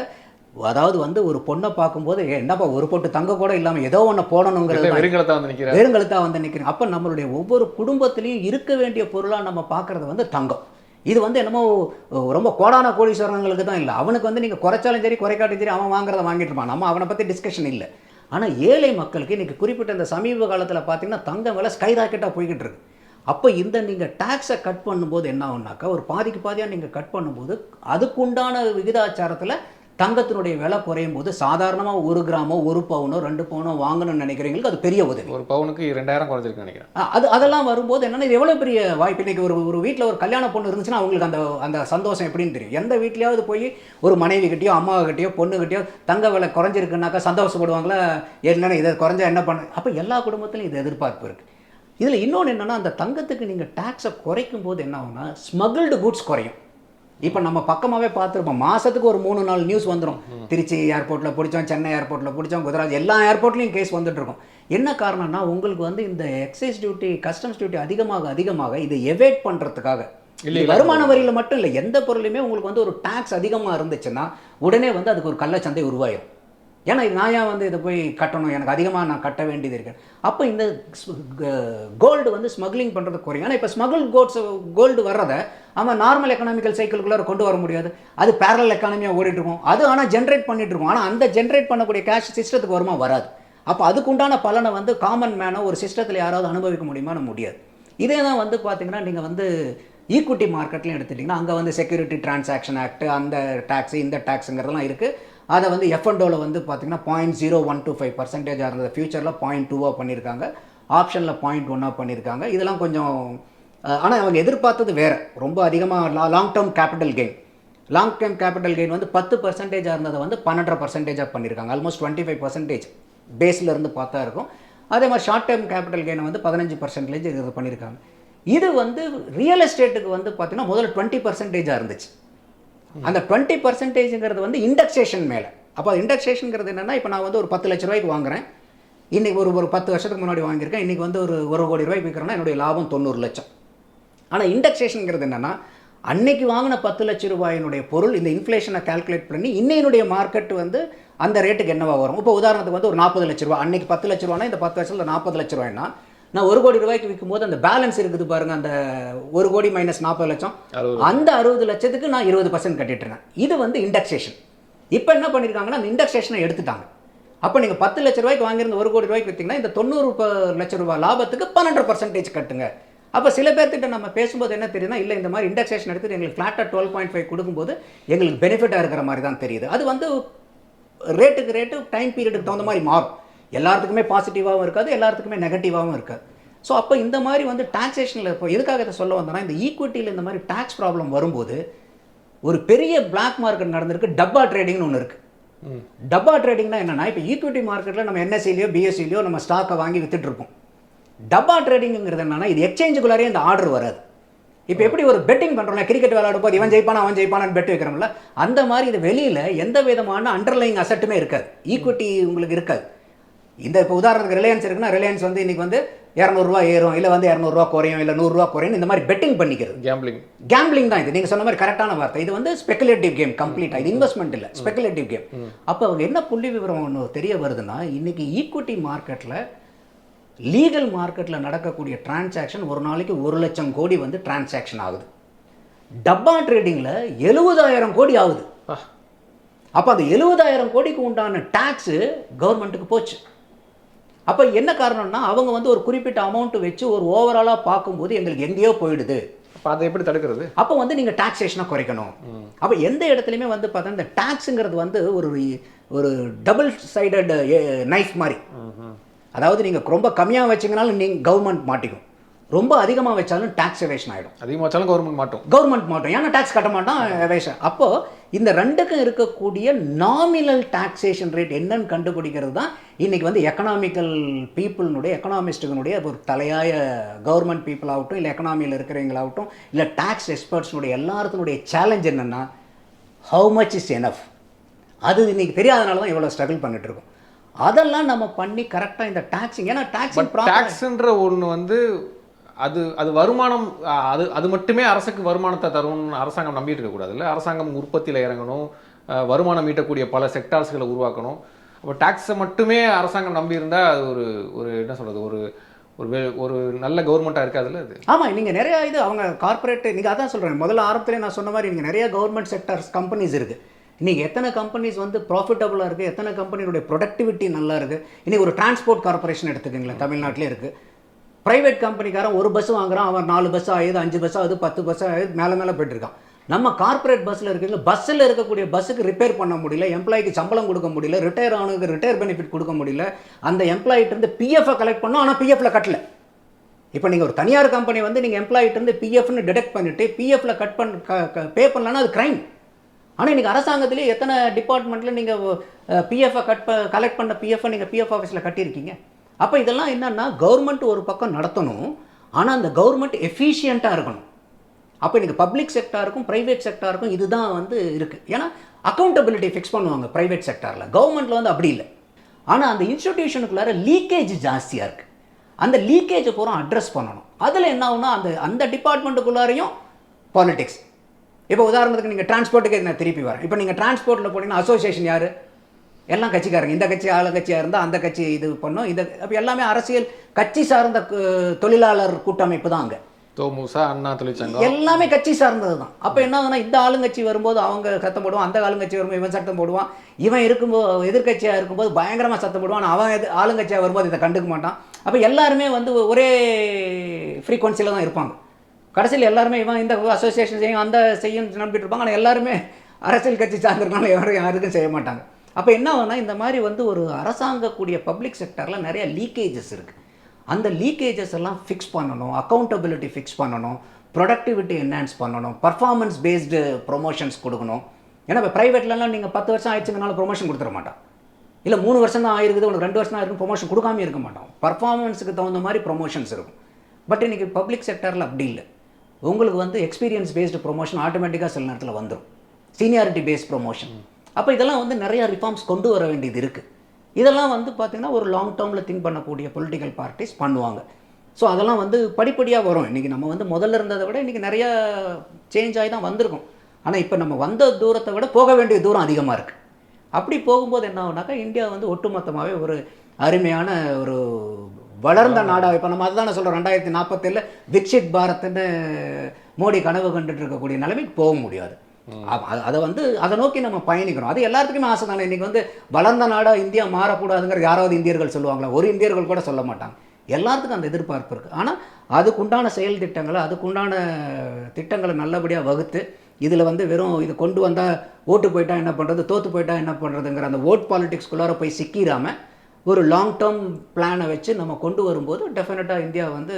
அதாவது வந்து ஒரு பொண்ணை பார்க்கும்போது என்னப்பா ஒரு பொட்டு தங்க கூட இல்லாமல் ஏதோ ஒன்று போடணுங்கிறது வெறுங்கழுத்தாக வந்து நிற்கிறேன். அப்போ நம்மளுடைய ஒவ்வொரு குடும்பத்திலையும் இருக்க வேண்டிய பொருளாக நம்ம பார்க்குறது வந்து தங்கம். இது வந்து என்னமோ ரொம்ப கோடான கோடீஸ்வரங்களுக்கு தான் இல்லை, அவனுக்கு வந்து நீங்கள் குறைச்சாலும் சரி குறைக்காட்டும் சரி அவன் வாங்குறத வாங்கிட்டு இருப்பான், நம்ம அவனை பற்றி டிஸ்கஷன் இல்லை. ஆனால் ஏழை மக்களுக்கு இன்றைக்கி குறிப்பிட்ட இந்த சமீப காலத்தில் பார்த்திங்கன்னா தங்கம் விலை ஸ்கை ராக்கெட்டாக போய்கிட்டு இருக்கு. அப்போ இந்த நீங்கள் டேக்ஸை கட் பண்ணும்போது என்ன ஆகுனாக்கா, ஒரு பாதிக்கு பாதியாக நீங்கள் கட் பண்ணும்போது அதுக்குண்டான விகிதாச்சாரத்தில் தங்கத்தினுடைய விலை குறையும் போது சாதாரணமாக 1 கிராமோ 1 பவுனோ 2 பவுனோ வாங்கணும்னு நினைக்கிறவங்களுக்கு அது பெரிய உதவி. ஒரு பவுனுக்கு 2000 குறைஞ்சிருக்கு நினைக்கிறேன். அதெல்லாம் வரும்போது என்னென்னா இது எவ்வளோ பெரிய வாய்ப்பு. இன்றைக்கி ஒரு வீட்டில் ஒரு கல்யாண பொண்ணு இருந்துச்சுன்னா அவங்களுக்கு அந்த சந்தோஷம் எப்படின்னு தெரியும். எந்த வீட்லையாவது போய் ஒரு மனைவிக்கிட்டையோ அம்மாவுக்கிட்டையோ பொண்ணுக்கிட்டையோ தங்க விலை குறைஞ்சிருக்குனாக்கா சந்தோஷப்படுவாங்களா, என்னென்ன இதை குறைஞ்சா என்ன பண்ணு. அப்போ எல்லா குடும்பத்திலையும் இது எதிர்பார்ப்பு இருக்குது. இதில் இன்னொன்று என்னென்னா, அந்த தங்கத்துக்கு நீங்கள் டேக்ஸை குறைக்கும் போது என்ன ஆகுனா ஸ்மகிள்டு குட்ஸ் குறையும். இப்போ நம்ம பக்கமாகவே பார்த்துருப்போம், மாதத்துக்கு ஒரு 3-4 நியூஸ் வந்துடும். திருச்சி ஏர்போர்ட்டில் பிடிச்சோம், சென்னை ஏர்போர்ட்டில் பிடிச்சோம், குஜராத் எல்லா ஏர்போர்ட்லேயும் கேஸ் வந்துட்டுருக்கும். என்ன காரணம்னா, உங்களுக்கு வந்து இந்த எக்ஸைஸ் டியூட்டி கஸ்டம்ஸ் டியூட்டி அதிகமாக இதை எவேட் பண்ணுறதுக்காக, இல்லை வருமான வரியில் மட்டும் இல்லை, எந்த பொருளையுமே உங்களுக்கு வந்து ஒரு டேக்ஸ் அதிகமாக இருந்துச்சுன்னா உடனே வந்து அதுக்கு ஒரு கள்ளச்சந்தை உருவாயிடும். ஏன்னா நான் ஏன் வந்து இதை போய் கட்டணும், எனக்கு அதிகமாக நான் கட்ட வேண்டியது இருக்கு. அப்போ இந்த கோல்டு வந்து ஸ்மக்லிங் பண்ணுறது குறையும். ஆனால் இப்போ ஸ்மகிள் கோல்டு வர்றதை அவன் நார்மல் எக்கனாமிக்கல் சைக்கிள்குள்ளே கொண்டு வர முடியாது. அது பேரல் எக்கானமியாக ஓடிட்டுருக்கும். அது ஆனால் ஜென்ரேட் பண்ணிகிட்ருக்கும். ஆனால் அந்த ஜென்ரேட் பண்ணக்கூடிய கேஷ் சிஸ்டத்துக்கு வருமா, வராது. அப்போ அதுக்குண்டான பலனை வந்து காமன் மேனோ ஒரு சிஸ்டத்தில் யாராவது அனுபவிக்க முடியுமான்னு முடியாது. இதே தான் வந்து பார்த்திங்கன்னா நீங்கள் வந்து ஈக்விட்டி மார்க்கெட்லையும் எடுத்துட்டிங்கன்னா அங்கே வந்து செக்யூரிட்டி டிரான்சாக்ஷன் ஆக்ட் அந்த டேக்ஸு இந்த டேக்ஸுங்கிறதெல்லாம் இருக்குது. அதை வந்து F&Oவில் வந்து பார்த்திங்கன்னா 0.0125% இருந்தது, ஃபியூச்சரில் 0.2 பண்ணியிருக்காங்க, ஆப்ஷனில் 0.1 பண்ணியிருக்காங்க. இதெல்லாம் கொஞ்சம் ஆனால் அவங்க எதிர்பார்த்தது வேறு, ரொம்ப அதிகமாக லாங் டேர்ம் கேபிட்டல் கெயின் வந்து 10% இருந்ததை வந்து 12% பண்ணியிருக்காங்க. ஆல்மோஸ்ட் 25% பேஸில் இருந்து பார்த்தா இருக்கும். அதே மாதிரி ஷார்ட் டேர்ம் கேபிட்டல் கெயினை வந்து 15% இது பண்ணியிருக்காங்க. இது வந்து ரியல் எஸ்டேட்டுக்கு வந்து பார்த்தீங்கன்னா முதல்ல 20% இருந்துச்சு. அந்த 20%ங்கிறது வந்து இண்டெக்ஸேஷன் மேலே. அப்போ இண்டெக்ஸேஷனுங்கிறது என்னென்னா, இப்போ நான் வந்து ஒரு 10 லட்ச ரூபாய்க்கு வாங்குறேன், இன்றைக்கி ஒரு 10 வருஷத்துக்கு முன்னாடி வாங்கியிருக்கேன், இன்றைக்கி வந்து ஒரு 1 கோடி ரூபாய்க்கு விற்கிறேன்னா என்னுடைய லாபம் 90 லட்சம். ஆனால் இண்டெக்ஸேஷனுங்கிறது என்னென்னா, அன்னைக்கு வாங்கின 10 லட்ச ரூபாயினுடைய பொருள் இந்த இன்ஃப்ளேஷனை கால்குலேட் பண்ணி இன்னையினுடைய மார்க்கெட் வந்து அந்த ரேட்டுக்கு என்னவா வரும். இப்போ உதாரணத்துக்கு வந்து ஒரு 40 லட்ச ரூபா, அன்னைக்கு 10 லட்ச ரூபானா இந்த 10 வருஷத்தில் 40 லட்ச ரூபாய்னா, நான் 1 கோடி ரூபாய்க்கு விற்கும்போது அந்த பேலன்ஸ் இருக்குது பாருங்கள், அந்த 1 கோடி மைனஸ் 40 லட்சம், அந்த 60 லட்சத்துக்கு நான் 20% கட்டிட்டுருக்கேன். இது வந்து இண்டெக்ஸேஷன். இப்போ என்ன பண்ணியிருக்காங்கன்னா, அந்த இண்டெக்ஸேஷனை எடுத்துட்டாங்க. அப்போ நீங்கள் 10 லட்ச ரூபாய்க்கு வாங்கியிருந்த 1 கோடி ரூபாய்க்கு விற்றீங்கன்னா இந்த 90 லட்ச ரூபாய் லாபத்துக்கு 12% கட்டுங்க. அப்போ சில பேர்த்திட்ட நம்ம பேசும்போது என்ன தெரியுதுன்னா, இல்லை இந்த மாதிரி இண்டெக்ஸேஷன் எடுத்துட்டு எங்களுக்கு ஃப்ளாட்டாக 12.5 கொடுக்கும்போது எங்களுக்கு பெனிஃபிட்டாக இருக்கிற மாதிரி தான் தெரியுது. அது வந்து ரேட்டு டைம் பீரியடுக்கு தகுந்த மாதிரி மாறும். எல்லாத்துக்குமே பாசிட்டிவாகவும் இருக்காது, எல்லாத்துக்குமே நெகட்டிவாகவும் இருக்காது. ஸோ அப்போ இந்த மாதிரி வந்து டாக்ஸேஷனில் இப்போ எதுக்காக இதை சொல்ல வந்தோன்னா, இந்த ஈக்விட்டியில் இந்த மாதிரி டாக்ஸ் ப்ராப்ளம் வரும்போது ஒரு பெரிய பிளாக் மார்க்கெட் நடந்திருக்கு. டப்பா ட்ரேடிங்னு ஒன்று இருக்குது. டப்பா ட்ரேடிங்னா என்னென்னா, இப்போ ஈக்விட்டி மார்க்கெட்டில் நம்ம NSEலையோ BSEலையோ நம்ம ஸ்டாக்கை வாங்கி வித்துட்ருப்போம். டப்பா ட்ரேடிங்கிறது என்னன்னா, இது எக்ஸ்சேஞ்சுக்குள்ளாரே இந்த ஆர்டர் வராது. இப்போ எப்படி ஒரு பெட்டிங் பண்ணுறோம்ல, கிரிக்கெட் விளையாடும் போது இவன் ஜெயிப்பானா அவன் ஜெயிப்பானான்னு பெட் வைக்கிறோம்ல, அந்த மாதிரி இது வெளியில் எந்த விதமான அண்டர்லைங் அசட்டுமே இருக்காது, ஈக்விட்டி உங்களுக்கு இருக்காது. இந்த இப்போ உதாரணத்துக்கு ரிலையன்ஸ் இருக்குன்னா, ரிலையன்ஸ் வந்து இன்றைக்கி வந்து 200 ரூபா ஏறும், இல்லை வந்து 200 ரூபா குறையும், இல்லை 100 ரூபா குறையும், இந்த மாதிரி பெட்டிங் பண்ணிக்கிறது. கேம்பிளிங் தான் இது. நீங்கள் சொன்ன மாதிரி கரெக்டான வார்த்தை. இது வந்து ஸ்பெகுலேட்டிவ் கேம் கம்ப்ளீட்டாக. இது இன்வெஸ்ட்மெண்ட் இல்லை, ஸ்பெகுலேட்டிவ் கேம். அப்போ அவங்க என்ன புள்ளி விவரம் ஒன்று தெரிய வருதுன்னா, இன்றைக்கி ஈக்விட்டி மார்க்கெட்டில் லீகல் மார்க்கெட்டில் நடக்கக்கூடிய டிரான்சாக்ஷன் ஒரு நாளைக்கு 1 லட்சம் கோடி வந்து டிரான்சாக்ஷன் ஆகுது. டப்பா ட்ரேடிங்கில் 70,000 கோடி ஆகுது. அப்போ அந்த 70,000 கோடிக்கு உண்டான டேக்ஸு கவர்மெண்ட்டுக்கு போச்சு. அப்போ என்ன காரணம்னா, அவங்க வந்து ஒரு குறிப்பிட்ட அமௌண்ட் வச்சு ஒரு ஓவராலாக பார்க்கும்போது எங்களுக்கு எங்கேயோ போயிடுது. அப்போ அதை எப்படி தடுக்கிறது? அப்போ வந்து நீங்கள் டாக்ஸேஷனை குறைக்கணும். அப்போ எந்த இடத்துலையுமே வந்து பார்த்தா இந்த டாக்ஸுங்கிறது வந்து ஒரு டபுள் சைடட் நைஃப் மாதிரி. அதாவது நீங்கள் ரொம்ப கம்மியாக வச்சிங்கனாலும் நீங்கள் கவர்மெண்ட் மாட்டிக்கும், ரொம்ப அதிகமாக வச்சாலும் டாக்ஸ் எவேஷன் ஆகிடும். அதிகமாக வச்சாலும் கவர்மெண்ட் மாட்டோம், ஏன்னா டாக்ஸ் கட்ட மாட்டோம், எவேஷன். அப்போது இந்த ரெண்டுக்கும் இருக்கக்கூடிய நாமினல் டாக்ஸேஷன் ரேட் என்னன்னு கண்டுபிடிக்கிறது தான் இன்றைக்கி வந்து எக்கனாமிக்கல் பீப்புளினுடைய, எக்கனாமிஸ்ட்டுகளுடைய ஒரு தலையாய கவர்மெண்ட் பீப்புள் ஆகட்டும், இல்லை எக்கனாமியில் இருக்கிறவங்களாகட்டும், இல்லை டாக்ஸ் எக்ஸ்பர்ட்ஸினுடைய எல்லாத்தினுடைய சேலஞ்ச் என்னென்னா, ஹவு மச் இஸ் எனஃப். அது இன்றைக்கி தெரியாதனால தான் இவ்வளோ ஸ்ட்ரகிள் பண்ணிட்டுருக்கோம். அதெல்லாம் நம்ம பண்ணி கரெக்டாக இந்த டாக்ஸிங், ஏன்னா டாக்ஸ்ன்ற ஒன்று வந்து அது வருமானம், அது மட்டுமே அரசுக்கு வருமானத்தை தரும்னு அரசாங்கம் நம்பிட்டு இருக்கக்கூடாது. இல்லை, அரசாங்கம் உற்பத்தியில் இறங்கணும், வருமானம் ஈட்டக்கூடிய பல செக்டார்ஸ்களை உருவாக்கணும். அப்போ டாக்ஸை மட்டுமே அரசாங்கம் நம்பி இருந்தால் அது ஒரு என்ன சொல்கிறது, ஒரு நல்ல கவர்மெண்ட்டாக இருக்காதுல்ல அது. ஆமாம், நீங்கள் நிறையா இது அவங்க கார்பரேட், நீங்கள் அதான் சொல்கிறேன், முதல்ல ஆரம்பத்திலே நான் சொன்ன மாதிரி நீங்கள் நிறைய கவர்மெண்ட் செக்டர்ஸ் கம்பெனிஸ் இருக்குது. இன்றைக்கி எத்தனை கம்பெனிஸ் வந்து ப்ராஃபிட்டபுளாக இருக்குது, எத்தனை கம்பெனியுடைய ப்ரொடக்டிவிட்டி நல்லா இருக்குது. இன்றைக்கி ஒரு டிரான்ஸ்போர்ட் கார்பரேஷன் எடுத்துக்கங்களேன், தமிழ்நாட்டிலே இருக்குது. ப்ரைவேட் கம்பெனிக்காரன் ஒரு பஸ் வாங்குறான், அவன் 4 பஸ் ஆகுது, 5 பஸ் ஆகுது, 10 பஸ் ஆகுது, மேலே போய்ட்டுருக்கான். நம்ம கார்பரேட் பஸ்ஸில் இருக்கிற பஸ்ஸில் இருக்கக்கூடிய பஸ்ஸுக்கு ரிப்பேர் பண்ண முடியல, எம்ப்ளாய்க்கு சம்பளம் கொடுக்க முடியல, ரிட்டையர் ஆனதுக்கு ரிட்டையர் பெனிஃபிட் கொடுக்க முடியல, அந்த எம்ப்ளாயிட்டிருந்து பிஎஃப்ஐ கலெக்ட் பண்ணோம், ஆனால் பிஎஃப்ல கட்டல. இப்போ நீங்கள் ஒரு தனியார் கம்பெனி வந்து நீங்கள் எம்ப்ளாயிட்டிருந்து பிஎஃப்னு டிடெக்ட் பண்ணிவிட்டு பிஎஃப்ல பே பண்ணலன்னா அது க்ரைம். ஆனால் இன்றைக்கி அரசாங்கத்திலே எத்தனை டிபார்ட்மெண்ட்டில் நீங்கள் பிஎஃப்ஐ கலெக்ட் பண்ண பிஎஃப்ஐ நீங்கள் பிஎஃப் ஆஃபீஸில் கட்டியிருக்கீங்க. அப்போ இதெல்லாம் என்னென்னா, கவர்மெண்ட் ஒரு பக்கம் நடத்தணும், ஆனால் அந்த கவர்மெண்ட் எஃபிஷியண்ட்டாக இருக்கணும். அப்போ இன்றைக்கி பப்ளிக் செக்டாருக்கும் ப்ரைவேட் செக்டாருக்கும் இதுதான் வந்து இருக்குது. ஏன்னா அக்கௌண்டபிலிட்டி ஃபிக்ஸ் பண்ணுவாங்க ப்ரைவேட் செக்டாரில், கவர்மெண்ட்டில் வந்து அப்படி இல்லை. ஆனால் அந்த இன்ஸ்டிடியூஷனுக்குள்ளார லீக்கேஜ் ஜாஸ்தியாக இருக்குது. அந்த லீக்கேஜை பூரா அட்ரஸ் பண்ணணும். அதில் என்ன ஆகுனா, அந்த டிபார்ட்மெண்ட்டுக்குள்ளாரையும் பாலிடிக்ஸ். இப்போ உதாரணத்துக்கு நீங்கள் டிரான்ஸ்போர்ட்டுக்கு நான் திருப்பி வரேன். இப்போ நீங்கள் டிரான்ஸ்போர்ட்டில் போனீங்கன்னா அசோசியேஷன் யார்? எல்லாம் கட்சிக்காரங்க. இந்த கட்சி கட்சியாக இருந்தால் அந்த கட்சி இது பண்ணோம். அப்போ எல்லாமே அரசியல் கட்சி சார்ந்த தொழிலாளர் கூட்டமைப்பு தான். அங்கே அண்ணா தொழிற்சங்கம் எல்லாமே கட்சி சார்ந்தது தான். அப்போ என்ன ஆகுதுன்னா, இந்த ஆளுங்கட்சி வரும்போது அவங்க சத்தம் போடுவான், அந்த ஆளுங்கட்சி வரும்போது இவன் சத்தம் போடுவான், இவன் இருக்கும்போது எதிர்கட்சியாக இருக்கும்போது பயங்கரமாக சத்தம் போடுவான், அவன் ஆளுங்கட்சியாக வரும்போது இதை கண்டுக்க மாட்டான். அப்போ எல்லாருமே வந்து ஒரே ஃப்ரீக்வன்சியில் தான் இருப்பாங்க. கடைசியில் எல்லாருமே இவன் இந்த அசோசியேஷன் செய்யும் அந்த செய்யும் நம்பிட்டு இருப்பாங்க. ஆனால் எல்லாருமே அரசியல் கட்சி சார்ந்திருக்கனால யாருக்கும் செய்ய மாட்டாங்க. அப்போ என்ன ஆகுனா, இந்த மாதிரி வந்து ஒரு அரசாங்கக்கூடிய பப்ளிக் செக்டரில் நிறைய லீக்கேஜஸ் இருக்குது. அந்த லீக்கேஜஸ் எல்லாம் ஃபிக்ஸ் பண்ணணும், அக்கௌண்டபிலிட்டி ஃபிக்ஸ் பண்ணணும், ப்ரொடக்டிவிட்டி என்ஹான்ஸ் பண்ணணும், பர்ஃபார்மன்ஸ் பேஸ்டு ப்ரொமோஷன்ஸ் கொடுக்கணும். ஏன்னா இப்போ ப்ரைவேட்லலாம் நீங்கள் 10 வருஷம் ஆயிடுச்சுங்கனால ப்ரொமோஷன் கொடுத்துட மாட்டான். இல்லை 3 வருஷம் தான் ஆயிருக்குது, உனக்கு 2 வருஷம் தான் இருக்கும், ப்ரொமோஷன் கொடுக்காம இருக்க மாட்டோம். பர்ஃபார்மன்ஸுக்கு தகுந்த மாதிரி ப்ரொமோஷன்ஸ் இருக்கும். பட் இன்றைக்கி பப்ளிக் செக்டரில் அப்படி இல்லை. உங்களுக்கு வந்து எக்ஸ்பீரியன்ஸ் பேஸ்டு ப்ரொமோஷன் ஆட்டோமேட்டிக்காக சில நேரத்தில் வந்துடும், சீனியாரிட்டி பேஸ்ட் ப்ரொமோஷன். அப்போ இதெல்லாம் வந்து நிறையா ரிஃபார்ம்ஸ் கொண்டு வர வேண்டியது இருக்குது. இதெல்லாம் வந்து பார்த்திங்கன்னா ஒரு லாங் டேர்மில் திங்க் பண்ணக்கூடிய பொலிட்டிக்கல் பார்ட்டிஸ் பண்ணுவாங்க. ஸோ அதெல்லாம் வந்து படிப்படியாக வரும். இன்றைக்கி நம்ம வந்து முதல்ல இருந்ததை விட இன்றைக்கி நிறையா சேஞ்ச் ஆகி தான் வந்திருக்கும். ஆனால் இப்போ நம்ம வந்த தூரத்தை விட போக வேண்டிய தூரம் அதிகமாக இருக்குது. அப்படி போகும்போது என்ன ஆகுனாக்கா, இந்தியா வந்து ஒட்டுமொத்தமாகவே ஒரு அருமையான ஒரு வளர்ந்த நாடாக, இப்போ நம்ம அதுதான் சொல்கிறோம், 2047 விக்ஷித் பாரத்ன்னு மோடி கனவு கண்டுட்டு இருக்கக்கூடிய நிலைமைக்கு போக முடியாது. அதை வந்து அதை நோக்கி நம்ம பயணிக்கிறோம். அது எல்லாத்துக்குமே ஆசை தானே. இன்றைக்கி வந்து வளர்ந்த நாடாக இந்தியா மாறக்கூடாதுங்கிற யாராவது இந்தியர்கள் சொல்லுவாங்களா? ஒரு இந்தியர்கள் கூட சொல்ல மாட்டாங்க. எல்லாத்துக்கும் அந்த எதிர்பார்ப்பு இருக்குது. ஆனால் அதுக்குண்டான செயல் திட்டங்களை, அதுக்குண்டான திட்டங்களை நல்லபடியாக வகுத்து, இதில் வந்து வெறும் இது கொண்டு வந்தால் ஓட்டு போயிட்டா என்ன பண்ணுறது, தோற்று போயிட்டா என்ன பண்ணுறதுங்கிற அந்த ஓட் பாலிட்டிக்ஸ்குள்ளார போய் சிக்கிடாமல் ஒரு லாங் டேர்ம் பிளானை வச்சு நம்ம கொண்டு வரும்போது டெஃபினட்டாக இந்தியா வந்து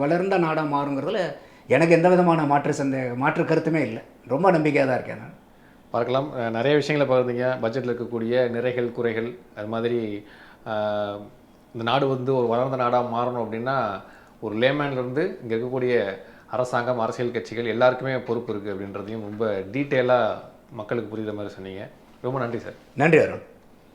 வளர்ந்த நாடாக மாறுங்கிறதுல எனக்கு எந்த விதமான மாற்று கருத்துமே இல்லை. ரொம்ப நம்பிக்கையாக தான் இருக்கேன் நான். பார்க்கலாம். நிறைய விஷயங்களை பகிர்ந்தீங்க. பட்ஜெட்டில் இருக்கக்கூடிய நிறைகள் குறைகள், அது மாதிரி இந்த நாடு வந்து ஒரு வளர்ந்த நாடாக மாறணும் அப்படின்னா ஒரு லேமேன்லேருந்து இங்கே இருக்கக்கூடிய அரசாங்கம், அரசியல் கட்சிகள் எல்லாருக்குமே பொறுப்பு இருக்குது அப்படின்றதையும் ரொம்ப டீட்டெயிலாக மக்களுக்கு புரிகிற மாதிரி சொன்னீங்க. ரொம்ப நன்றி சார். நன்றி அருண்.